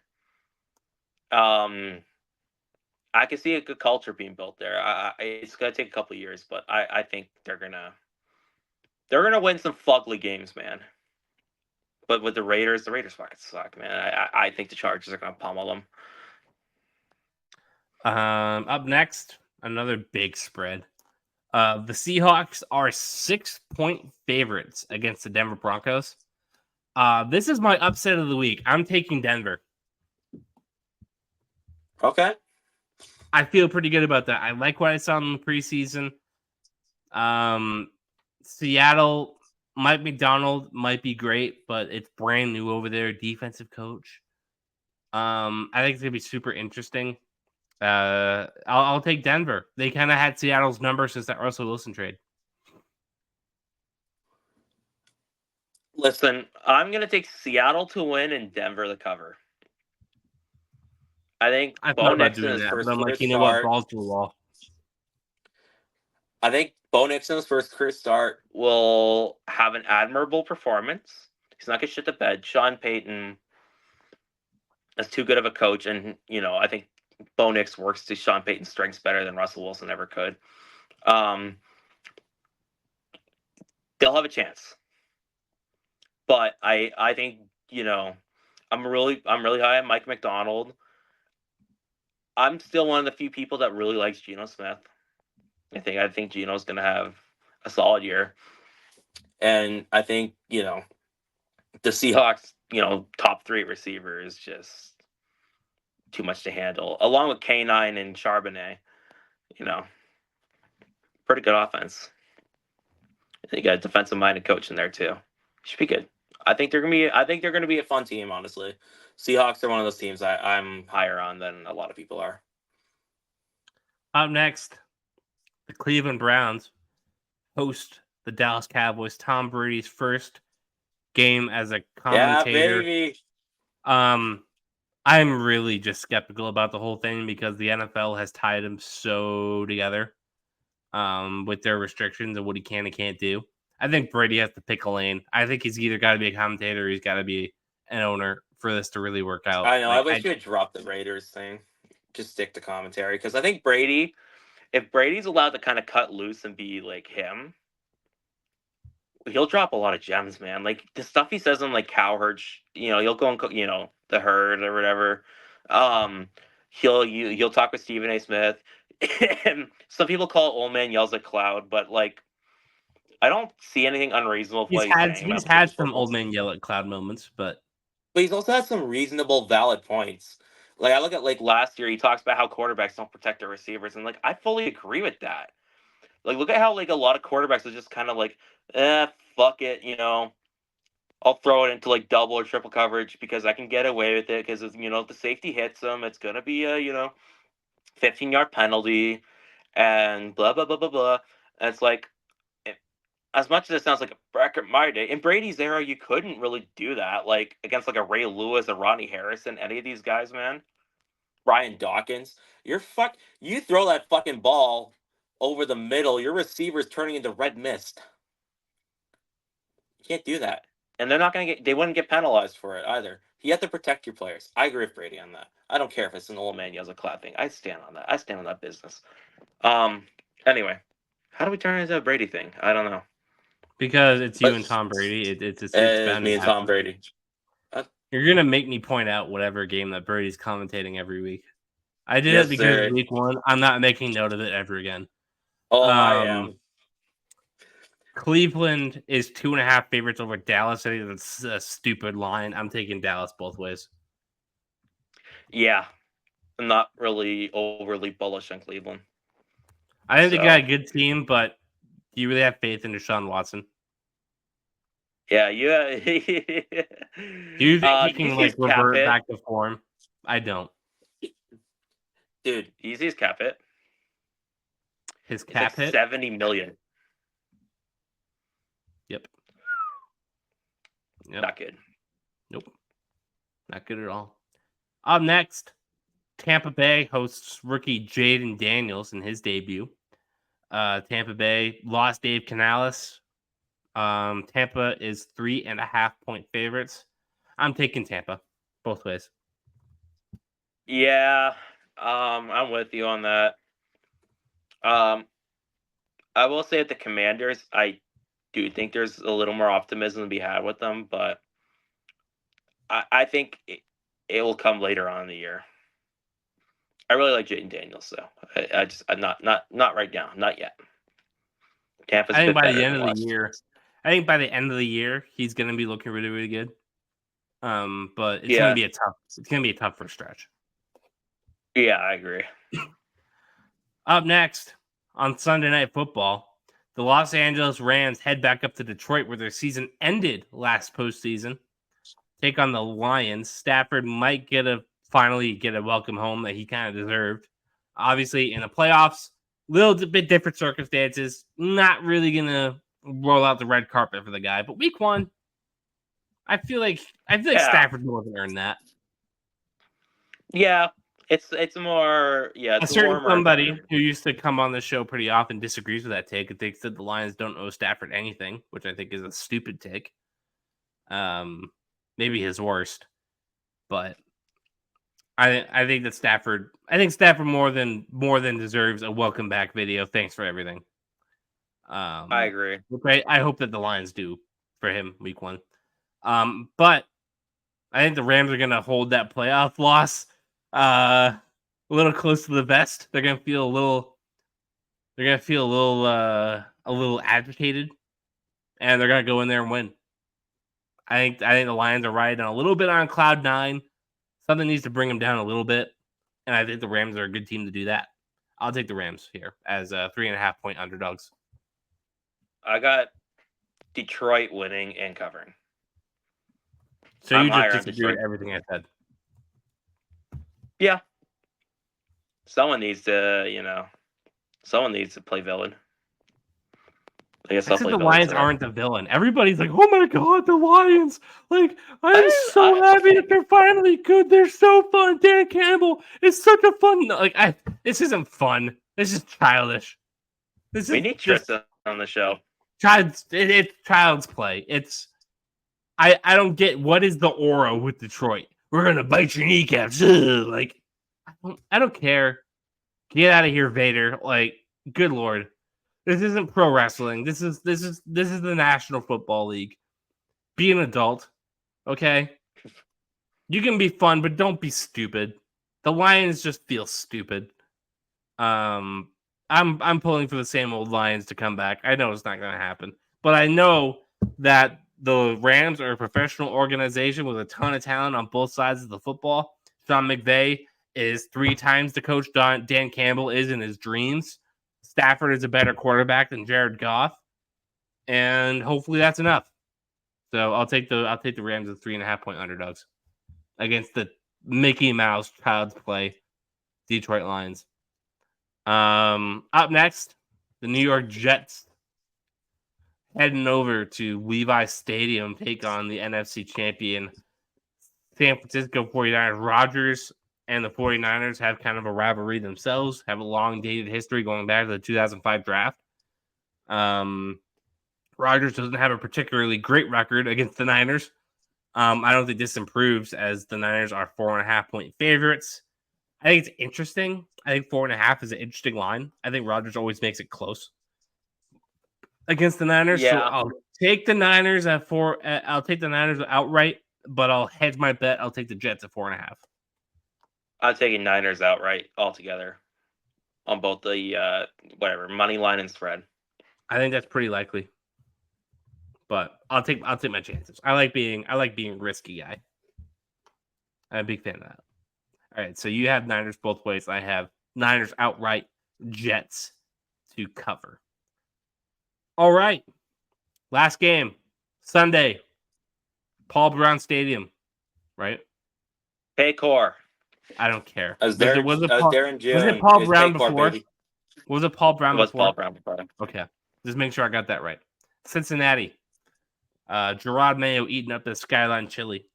I can see a good culture being built there. It's going to take a couple of years, but I think they're gonna win some fugly games, man. But with the Raiders fucking suck, man. I think the Chargers are going to pummel them. Up next, another big spread. The Seahawks are 6-point favorites against the Denver Broncos. This is my upset of the week. I'm taking Denver. Okay. I feel pretty good about that. I like what I saw in the preseason. Seattle, Mike McDonald might be great, but it's brand new over there. Defensive coach. I think it's going to be super interesting. I'll take Denver. They kind of had Seattle's number since that Russell Wilson trade. Listen, I'm going to take Seattle to win and Denver to cover. I think Bo Nixon's first career start. Balls to the wall. I think Bo Nixon's first career start will have an admirable performance. He's not going to shit the bed. Sean Payton as too good of a coach, and I think Bo Nix works to Sean Payton's strengths better than Russell Wilson ever could. They'll have a chance, but I think I'm really high on Mike McDonald. I'm still one of the few people that really likes Geno Smith. I think Geno's going to have a solid year, and I think the Seahawks top 3 receivers just too much to handle, along with K9 and Charbonnet. Pretty good offense. You got a defensive-minded coach in there too. Should be good. I think they're gonna be a fun team. Honestly, Seahawks are one of those teams I'm higher on than a lot of people are. Up next, the Cleveland Browns host the Dallas Cowboys. Tom Brady's first game as a commentator. Yeah, baby. I'm really just skeptical about the whole thing because the NFL has tied him so together with their restrictions and what he can and can't do. I think Brady has to pick a lane. I think he's either got to be a commentator or he's got to be an owner for this to really work out. I know. I wish you had dropped the Raiders thing. Just stick to commentary, because I think if Brady's allowed to kind of cut loose and be like him, he'll drop a lot of gems, man. Like the stuff he says on like Cowherd, he'll go and the herd or whatever. He'll talk with Stephen A. Smith. Some people call it Old Man Yells at Cloud, but like I don't see anything unreasonable with what he's saying. He's had some Old Man Yell at Cloud moments, but he's also had some reasonable, valid points. Like I look at like last year, he talks about how quarterbacks don't protect their receivers, and like I fully agree with that. Like look at how like a lot of quarterbacks are just kind of like, fuck it, I'll throw it into like double or triple coverage because I can get away with it because if the safety hits them, it's gonna be a 15-yard penalty and blah blah blah blah blah. And it's like, as much as it sounds like a back in my day, in Brady's era, you couldn't really do that. Like against like a Ray Lewis, a Ronnie Harrison, any of these guys, man. Ryan Dawkins, you throw that fucking ball over the middle, your receiver's turning into red mist. You can't do that. And they wouldn't get penalized for it either. You have to protect your players. I agree with Brady on that. I don't care if it's an Old Man Yells at Cloud thing. I stand on that. I stand on that business. Anyway, how do we turn it into a Brady thing? I don't know. Because it's you and Tom Brady. It's me and Tom Brady. You're gonna make me point out whatever game that Brady's commentating every week. I did it because week 1. I'm not making note of it ever again. Oh, I am. Cleveland is 2.5 favorites over Dallas. I think that's a stupid line. I'm taking Dallas both ways. Yeah, I'm not really overly bullish on Cleveland. I think they got a good team, but do you really have faith in Deshaun Watson? Yeah, do you think he can like revert back to form? I don't. Dude, you see his cap hit? His cap hit? $70 million. Yep. Not good. Nope. Not good at all. Up next, Tampa Bay hosts rookie Jaden Daniels in his debut. Tampa Bay lost Dave Canales. Tampa is 3.5-point favorites. I'm taking Tampa both ways. Yeah, I'm with you on that. I will say at the Commanders, I do think there's a little more optimism to be had with them, but I think it will come later on in the year. I really like Jaden Daniels, so I'm not right now, not yet. Tampa's I think by the end of the year. I think by the end of the year, he's going to be looking really, really good. But it's going to be a tough first stretch. Yeah, I agree. Up next on Sunday Night Football, the Los Angeles Rams head back up to Detroit where their season ended last postseason. Take on the Lions. Stafford might finally get a welcome home that he kind of deserved. Obviously, in the playoffs, little bit different circumstances. Not really going to roll out the red carpet for the guy. But week 1, I feel like Stafford more than earned that. Yeah, it's more a certain somebody who used to come on the show pretty often disagrees with that take. It thinks that the Lions don't owe Stafford anything, which I think is a stupid take. Maybe his worst, but I think that Stafford. I think Stafford more than deserves a welcome back video. Thanks for everything. I agree. I hope that the Lions do for him week 1. But I think the Rams are gonna hold that playoff loss a little close to the vest. They're gonna feel a little. They're gonna feel a little agitated, and they're gonna go in there and win. I think the Lions are riding a little bit on cloud 9. Something needs to bring them down a little bit, and I think the Rams are a good team to do that. I'll take the Rams here as 3.5 point underdogs. I got Detroit winning and covering. So you just disagree with everything I said. Yeah. Someone needs to play villain. I guess the Lions aren't the villain. Everybody's like, "Oh my god, the Lions! Like, I'm so happy that they're finally good. They're so fun. Dan Campbell is such a fun. Like, this isn't fun. This is childish. We need Tristan on the show. It's child's play. It's I don't get what is the aura with Detroit. We're gonna bite your kneecaps. Ugh. Like, I don't care. Get out of here, Vader. Like, good lord. This isn't pro wrestling. This is the National Football League. Be an adult, okay? You can be fun, but don't be stupid. The Lions just feel stupid. I'm pulling for the same old Lions to come back. I know it's not going to happen, but I know that the Rams are a professional organization with a ton of talent on both sides of the football. Sean McVay is 3 times the coach Dan Campbell is in his dreams. Stafford is a better quarterback than Jared Goff, and hopefully that's enough. So I'll take the Rams as 3.5 point underdogs against the Mickey Mouse child's play Detroit Lions. Up next, the New York Jets heading over to Levi Stadium, take on the NFC champion San Francisco 49ers. Rodgers and the 49ers have kind of a rivalry themselves, have a long dated history going back to the 2005 draft. Rodgers doesn't have a particularly great record against the Niners. I don't think this improves as the Niners are 4.5 point favorites. I think it's interesting. I think 4.5 is an interesting line. I think Rodgers always makes it close against the Niners. Yeah. So I'll take the Niners at 4. I'll take the Niners outright, but I'll hedge my bet. I'll take the Jets at 4.5. I'm taking Niners outright altogether on both the money line and spread. I think that's pretty likely, but I'll take my chances. I like being risky guy. I'm a big fan of that. All right, so you have Niners both ways. I have Niners outright, Jets to cover. All right, last game Sunday, Paul Brown Stadium, right? Paycor. I don't care. Was it Paul Brown before? Was it Paul Brown before? It was Paul Brown before. Okay. Just make sure I got that right. Cincinnati. Gerard Mayo eating up the Skyline chili.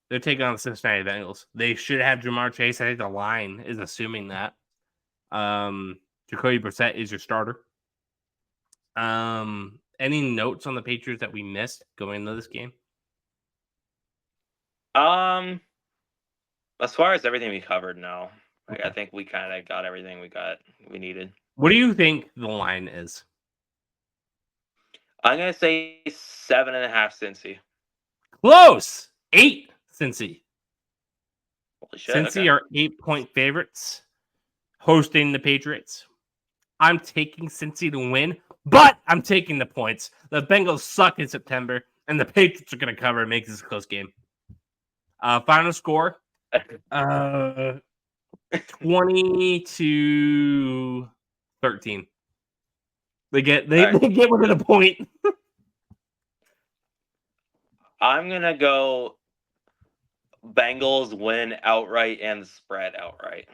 They're taking on the Cincinnati Bengals. They should have Jamar Chase. I think the line is assuming that. Jacoby Brissett is your starter. Any notes on the Patriots that we missed going into this game? As far as everything we covered, no. Okay. I think we kind of got everything we needed. What do you think the line is? I'm gonna say 7.5 Cincy. Close. 8 Cincy. Holy shit, Cincy are 8 point favorites hosting the Patriots. I'm taking Cincy to win, but I'm taking the points. The Bengals suck in September, and the Patriots are going to cover and make this a close game. Final score, 20-13. They get within a point. I'm going to go Bengals win outright and the spread outright.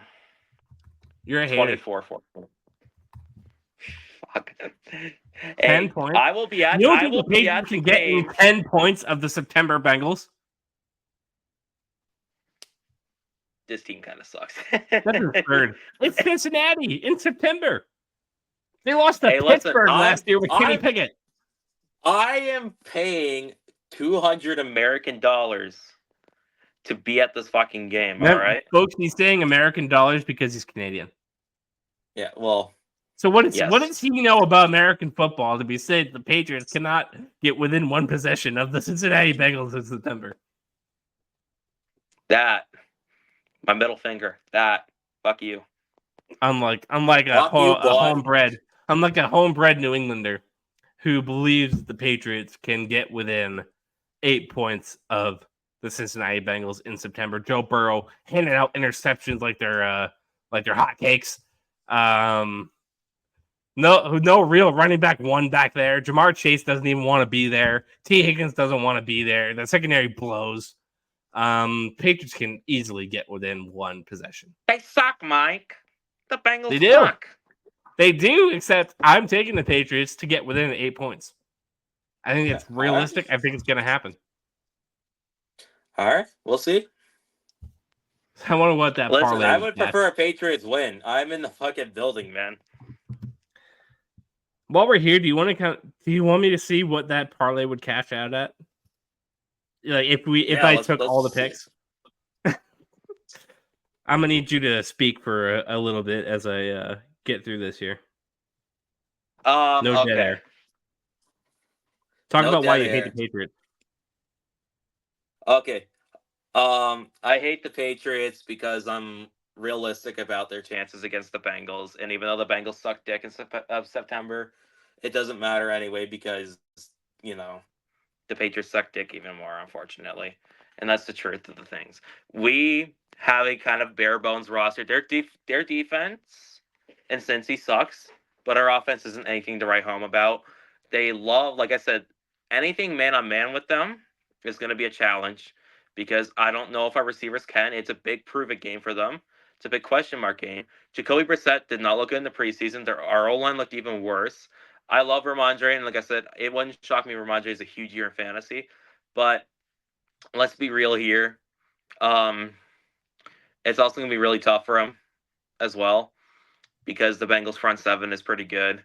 You're a hater. 24-4. Fuck. 10 points. I will be at. You don't I think will the be at Patriots can get you 10 points of the September Bengals? This team kind of sucks. That's absurd. It's Cincinnati in September. They lost to Pittsburgh last year with Kenny Pickett. I am paying $200 American to be at this fucking game. All right, folks. He's saying American dollars because he's Canadian. Yeah, well, So what Yes. does he know about American football to be saying the Patriots cannot get within one possession of the Cincinnati Bengals in September? that my middle finger. That fuck you. Unlike Fuck you, boy. unlike a homebred New Englander who believes the Patriots can get within 8 points of the Cincinnati Bengals in September. Joe Burrow handing out interceptions like they're hotcakes. No real running back one back there. Jamar Chase doesn't even want to be there. T. Higgins doesn't want to be there. The secondary blows. Patriots can easily get within one possession. They suck, Mike. The Bengals They do. suck. They do, except I'm taking the Patriots to get within 8 points. I think it's realistic. I think it's going to happen. All right, we'll see. I wonder what that Listen, parlay I was would at. prefer a Patriots win. I'm in the fucking building, man. While we're here, do you want me to see what that parlay would cash out at? Like if I took all the picks. I'm gonna need you to speak for a little bit as I get through this here. No dead Okay. air. Talk No about why dead you hate air. the Patriots. Okay. I hate the Patriots because I'm realistic about their Chances against the Bengals, and even though the Bengals suck dick in September, It doesn't matter anyway because, you know, the Patriots suck dick even more, unfortunately. And that's the truth of the things. We have a kind of bare bones roster. Their defense, and Cincy sucks, but our offense isn't anything to write home about. They love, like I said, anything man on man with them is going to be a challenge because I don't know if our receivers can. It's a big prove it game for them. It's a big question mark game. Jacoby Brissett did not look good in the preseason. Our O-line looked even worse. I love Ramondre, and like I said, it wouldn't shock me. Ramondre is a huge year in fantasy, but let's be real here. It's also gonna be really tough for him as well because the Bengals front seven is pretty good.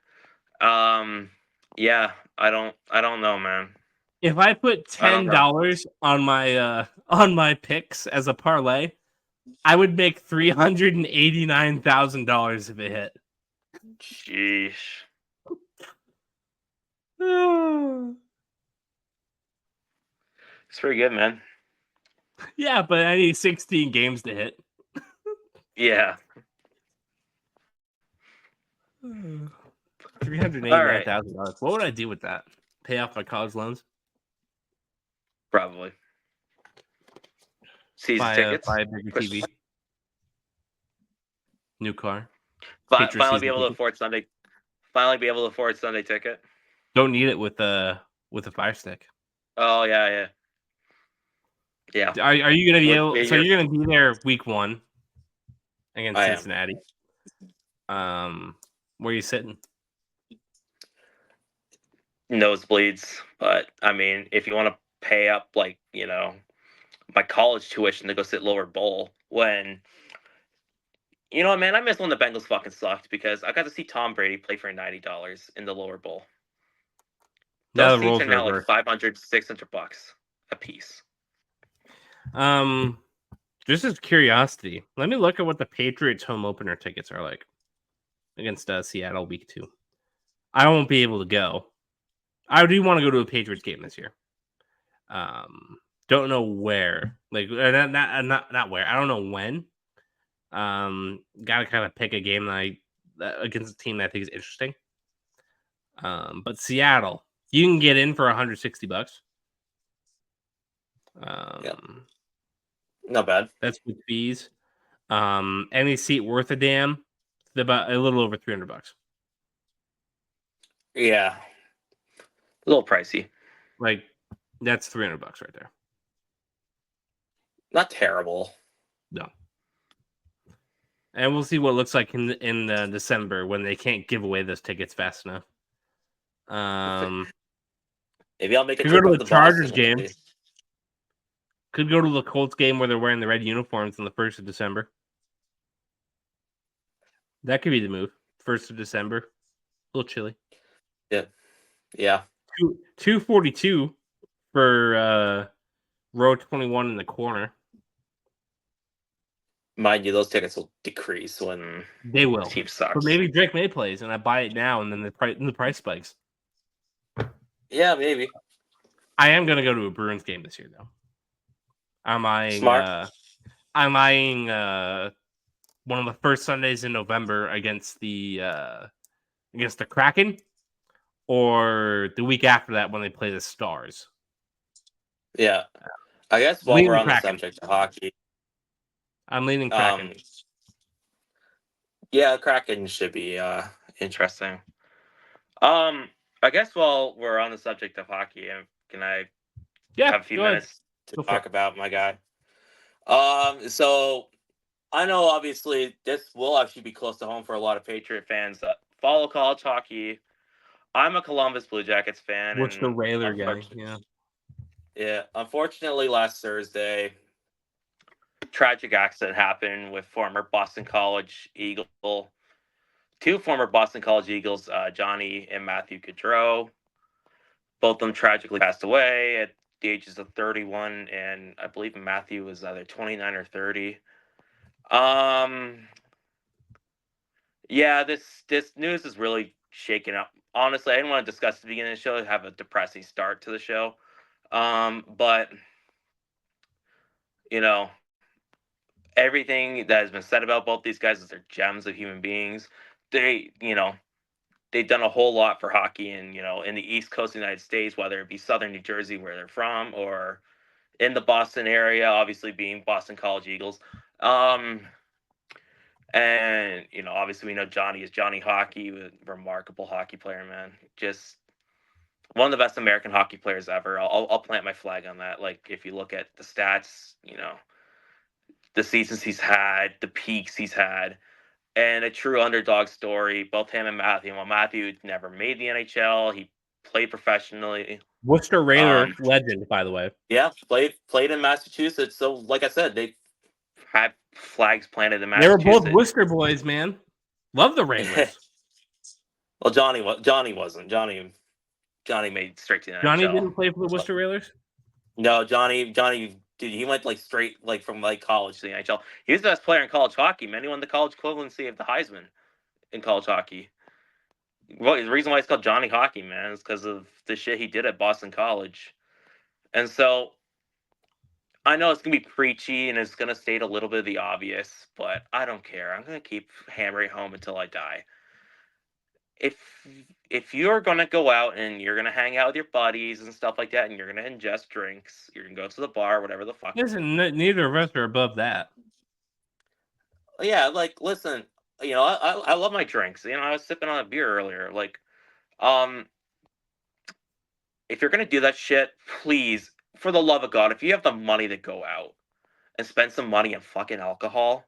Yeah, I don't know, man. If I put I don't know. $10 on my picks as a parlay, I would make $389,000 if it hit. Sheesh. It's pretty good, man. Yeah, but I need 16 games to hit. Yeah. $389,000. What would I do with that? Pay off my college loans? Probably. Season tickets. Buy a bigger Push- TV. New car. Finally Patriots be able to season afford Sunday. Finally be able to afford Sunday ticket. Don't need it with a Fire Stick. Oh yeah. Are you gonna be able? So You're- you're gonna be there week 1 against I am. Cincinnati. Where are you sitting? Nosebleeds, but I mean, if you want to pay up like my college tuition to go sit lower bowl, when you know what, man, I miss when the Bengals fucking sucked because I got to see Tom Brady play for $90 in the lower bowl. Now Those the seats roles are now reversed. like $500-$600 a piece. Just as curiosity, let me look at what the Patriots home opener tickets are like against Seattle week 2. I won't be able to go. I do want to go to a Patriots game this year. Don't know where. Like not where. I don't know when. Got to kind of pick a game that against a team that I think is interesting. But Seattle, you can get in for $160. Yep. Not bad. That's with fees. Any seat worth a damn? It's about a little over $300. Yeah. A little pricey. Like that's $300 right there. Not terrible. No. And we'll see what it looks like in December when they can't give away those tickets fast enough. Maybe I'll make a Could trip go to up the to Chargers Boston. game. Could go to the Colts game where they're wearing the red uniforms on the 1st of December. That could be the move. 1st of December. A little chilly. Yeah. $242 for row 21 in the corner. Mind you, those tickets will decrease when They will. the team sucks. But maybe Drake May plays, and I buy it now, and then the price spikes. Yeah, maybe. I am gonna go to a Bruins game this year, though. I'm eyeing. Smart. I'm eyeing one of the first Sundays in November against the Kraken, or the week after that when they play the Stars. Yeah. I guess while Leaning we're on the Kraken. subject of hockey, I'm leaning Kraken. yeah, Kraken should be Interesting. I guess while we're on the subject of hockey, can I have a few go ahead. minutes? to talk about my guy. So I know obviously this will actually be close to home for a lot of Patriot fans that follow college hockey. I'm a Columbus Blue Jackets fan, What's the and Railer guy? Yeah. Unfortunately, last Thursday, tragic accident happened with former Boston College Eagle, two former Boston College Eagles, Johnny and Matthew Gaudreau. Both of them tragically passed away at the ages of 31, and I believe Matthew was either 29 or 30. Yeah, this news is really shaking up. Honestly, I didn't want to discuss at the beginning of the show, have a depressing start to the show. But you know, everything that has been said about both these guys is they're gems of human beings. They, they've done a whole lot for hockey in, in the East Coast of the United States, whether it be Southern New Jersey where they're from or in the Boston area, obviously being Boston College Eagles. And obviously we know Johnny is Johnny Hockey, a remarkable hockey player, man. Just one of the best American hockey players ever. I'll plant my flag on that. Like if you look at the stats, the seasons he's had, the peaks he's had, and a true underdog story. Both him and Matthew. Well, Matthew never made the NHL. He played professionally. Worcester Raider legend, by the way. Yeah, played in Massachusetts. So, like I said, they had flags planted in They were Massachusetts. both Worcester boys, man. Love the Railers. Well, Johnny wasn't. Johnny made straight to the NHL. Johnny didn't play for the Worcester Railers? No, Johnny, dude, he went like straight from college to the NHL. He was the best player in college hockey. Man, he won the college equivalency of the Heisman in college hockey. Well, the reason why it's called Johnny Hockey, man, is because of the shit he did at Boston College. And so I know it's gonna be preachy and it's gonna state a little bit of the obvious, but I don't care. I'm gonna keep hammering home until I die. If you're gonna go out and you're gonna hang out with your buddies and stuff like that, and you're gonna ingest drinks, you're gonna go to the bar, whatever the fuck. Listen, neither of us are above that. Yeah, like listen, I love my drinks. I was sipping on a beer earlier. Like, if you're gonna do that shit, please, for the love of God, if you have the money to go out and spend some money on fucking alcohol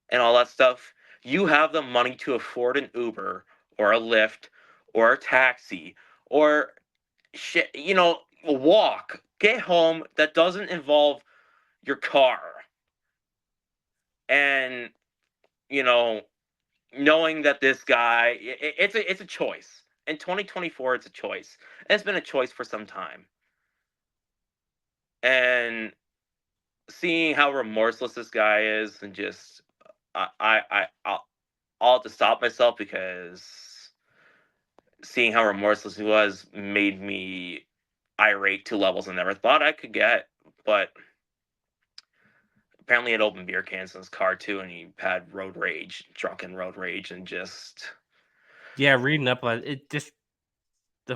and all that stuff, you have the money to afford an Uber or a Lyft or a taxi or shit, a walk, get home that doesn't involve your car. And, knowing that this guy, it's a choice. In 2024, it's a choice. And it's been a choice for some time. And seeing how remorseless this guy is, and just I'll have to stop myself because seeing how remorseless he was made me irate to levels I never thought I could get. But apparently, he had open beer cans in his car too, and he had drunken road rage, and just reading up on it, just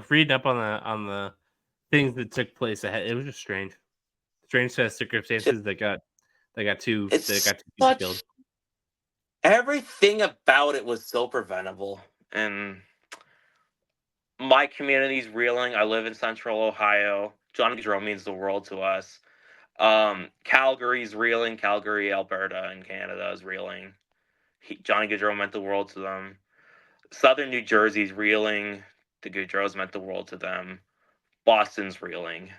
reading up on the things that took place ahead. It was just strange set of circumstances that got two people killed. Everything about it was so preventable. And my community's reeling. I live in Central Ohio. Johnny Gaudreau means the world to us. Calgary's reeling. Calgary, Alberta, in Canada is reeling. Johnny Gaudreau meant the world to them. Southern New Jersey's reeling. The Gaudreaus meant the world to them. Boston's reeling.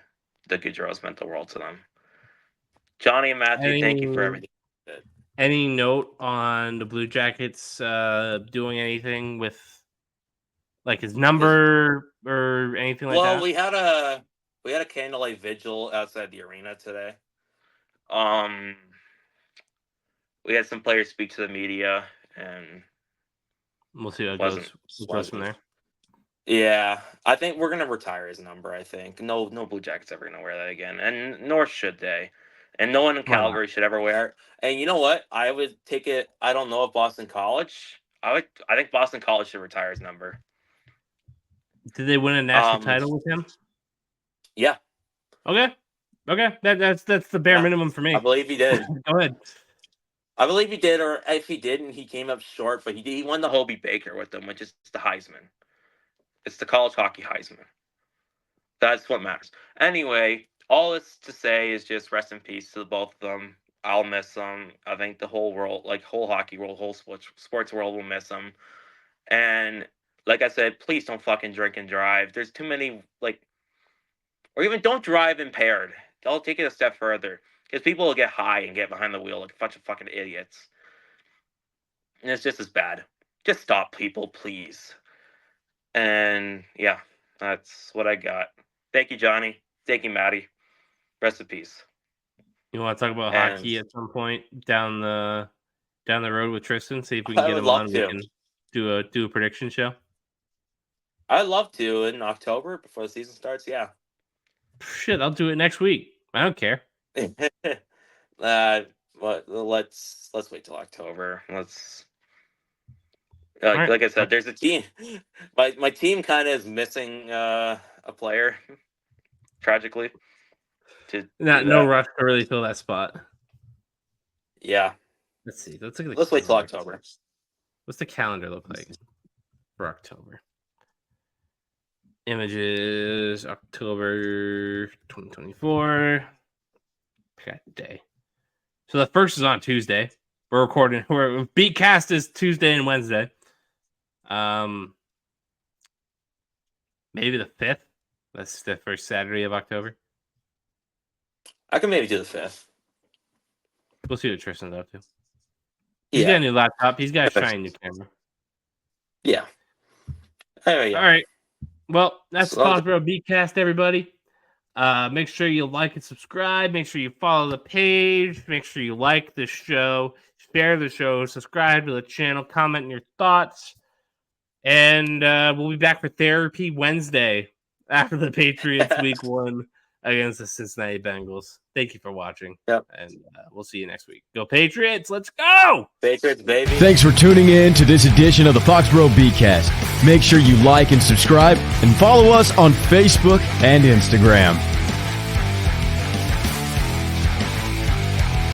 The Gaudreaus meant the world to them. Johnny and Matthew, thank you for everything. Any note on the Blue Jackets doing anything with like his number or anything like that? Well, we had a candlelight vigil outside the arena today. we had some players speak to the media, and We'll see how it Wasn't- goes. What goes from there. yeah, I think we're gonna retire his number. I think no Blue Jackets ever gonna wear that again, and nor should they, and no one in Why not? Calgary should ever wear it. And you know what? I would take it. I don't know if Boston College. I think Boston College should retire his number. Did they win a national title with him? Yeah, Okay. That's the bare Yeah. minimum for me. I believe he did. Go ahead. I believe he did, or if he didn't, he came up short. But he won the Hobie Baker with them, which is the Heisman. It's the college hockey Heisman. That's what matters. Anyway, all it's to say is just rest in peace to both of them. I'll miss them. I think the whole world, like whole hockey world, whole sports world will miss them. And like I said, please don't fucking drink and drive. There's too many, or even don't drive impaired. I'll take it a step further. Because people will get high and get behind the wheel like a bunch of fucking idiots. And it's just as bad. Just stop, people, please. And yeah, that's what I got. Thank you, Johnny. Thank you, Maddie. Rest in peace. You want to talk about And- hockey at some point down the road with Tristan? See if we can I get would him love on. to. We can do a prediction show. I'd love to in October before the season starts. Yeah. Shit, I'll do it next week. I don't care. Let's wait till October. Let's. right. Like I said, there's a team. My team kind of is missing a player, tragically. To do No that. rush to really fill that spot. Yeah. Let's see. Let's look at the Let's wait till calendar. October. What's the calendar look like for October? Images, October 2024. Pick a day. So the first is on Tuesday. We're recording. BeatCast is Tuesday and Wednesday. Maybe the 5th. That's the first Saturday of October. I can maybe do the 5th. We'll see what Tristan's up to. He's got a new laptop. He's got a Perfect. shiny new camera. Yeah. Anyway, yeah. All right. Well, that's So- Foxboro BeatCast, everybody. Make sure you like and subscribe. Make sure you follow the page. Make sure you like the show, share the show, subscribe to the channel, comment your thoughts. And we'll be back for therapy Wednesday after the Patriots week 1 against the Cincinnati Bengals. Thank you for watching. Yep. And we'll see you next week. Go Patriots. Let's go. Patriots, baby. Thanks for tuning in to this edition of the Foxboro BeatCast. Make sure you like and subscribe and follow us on Facebook and Instagram.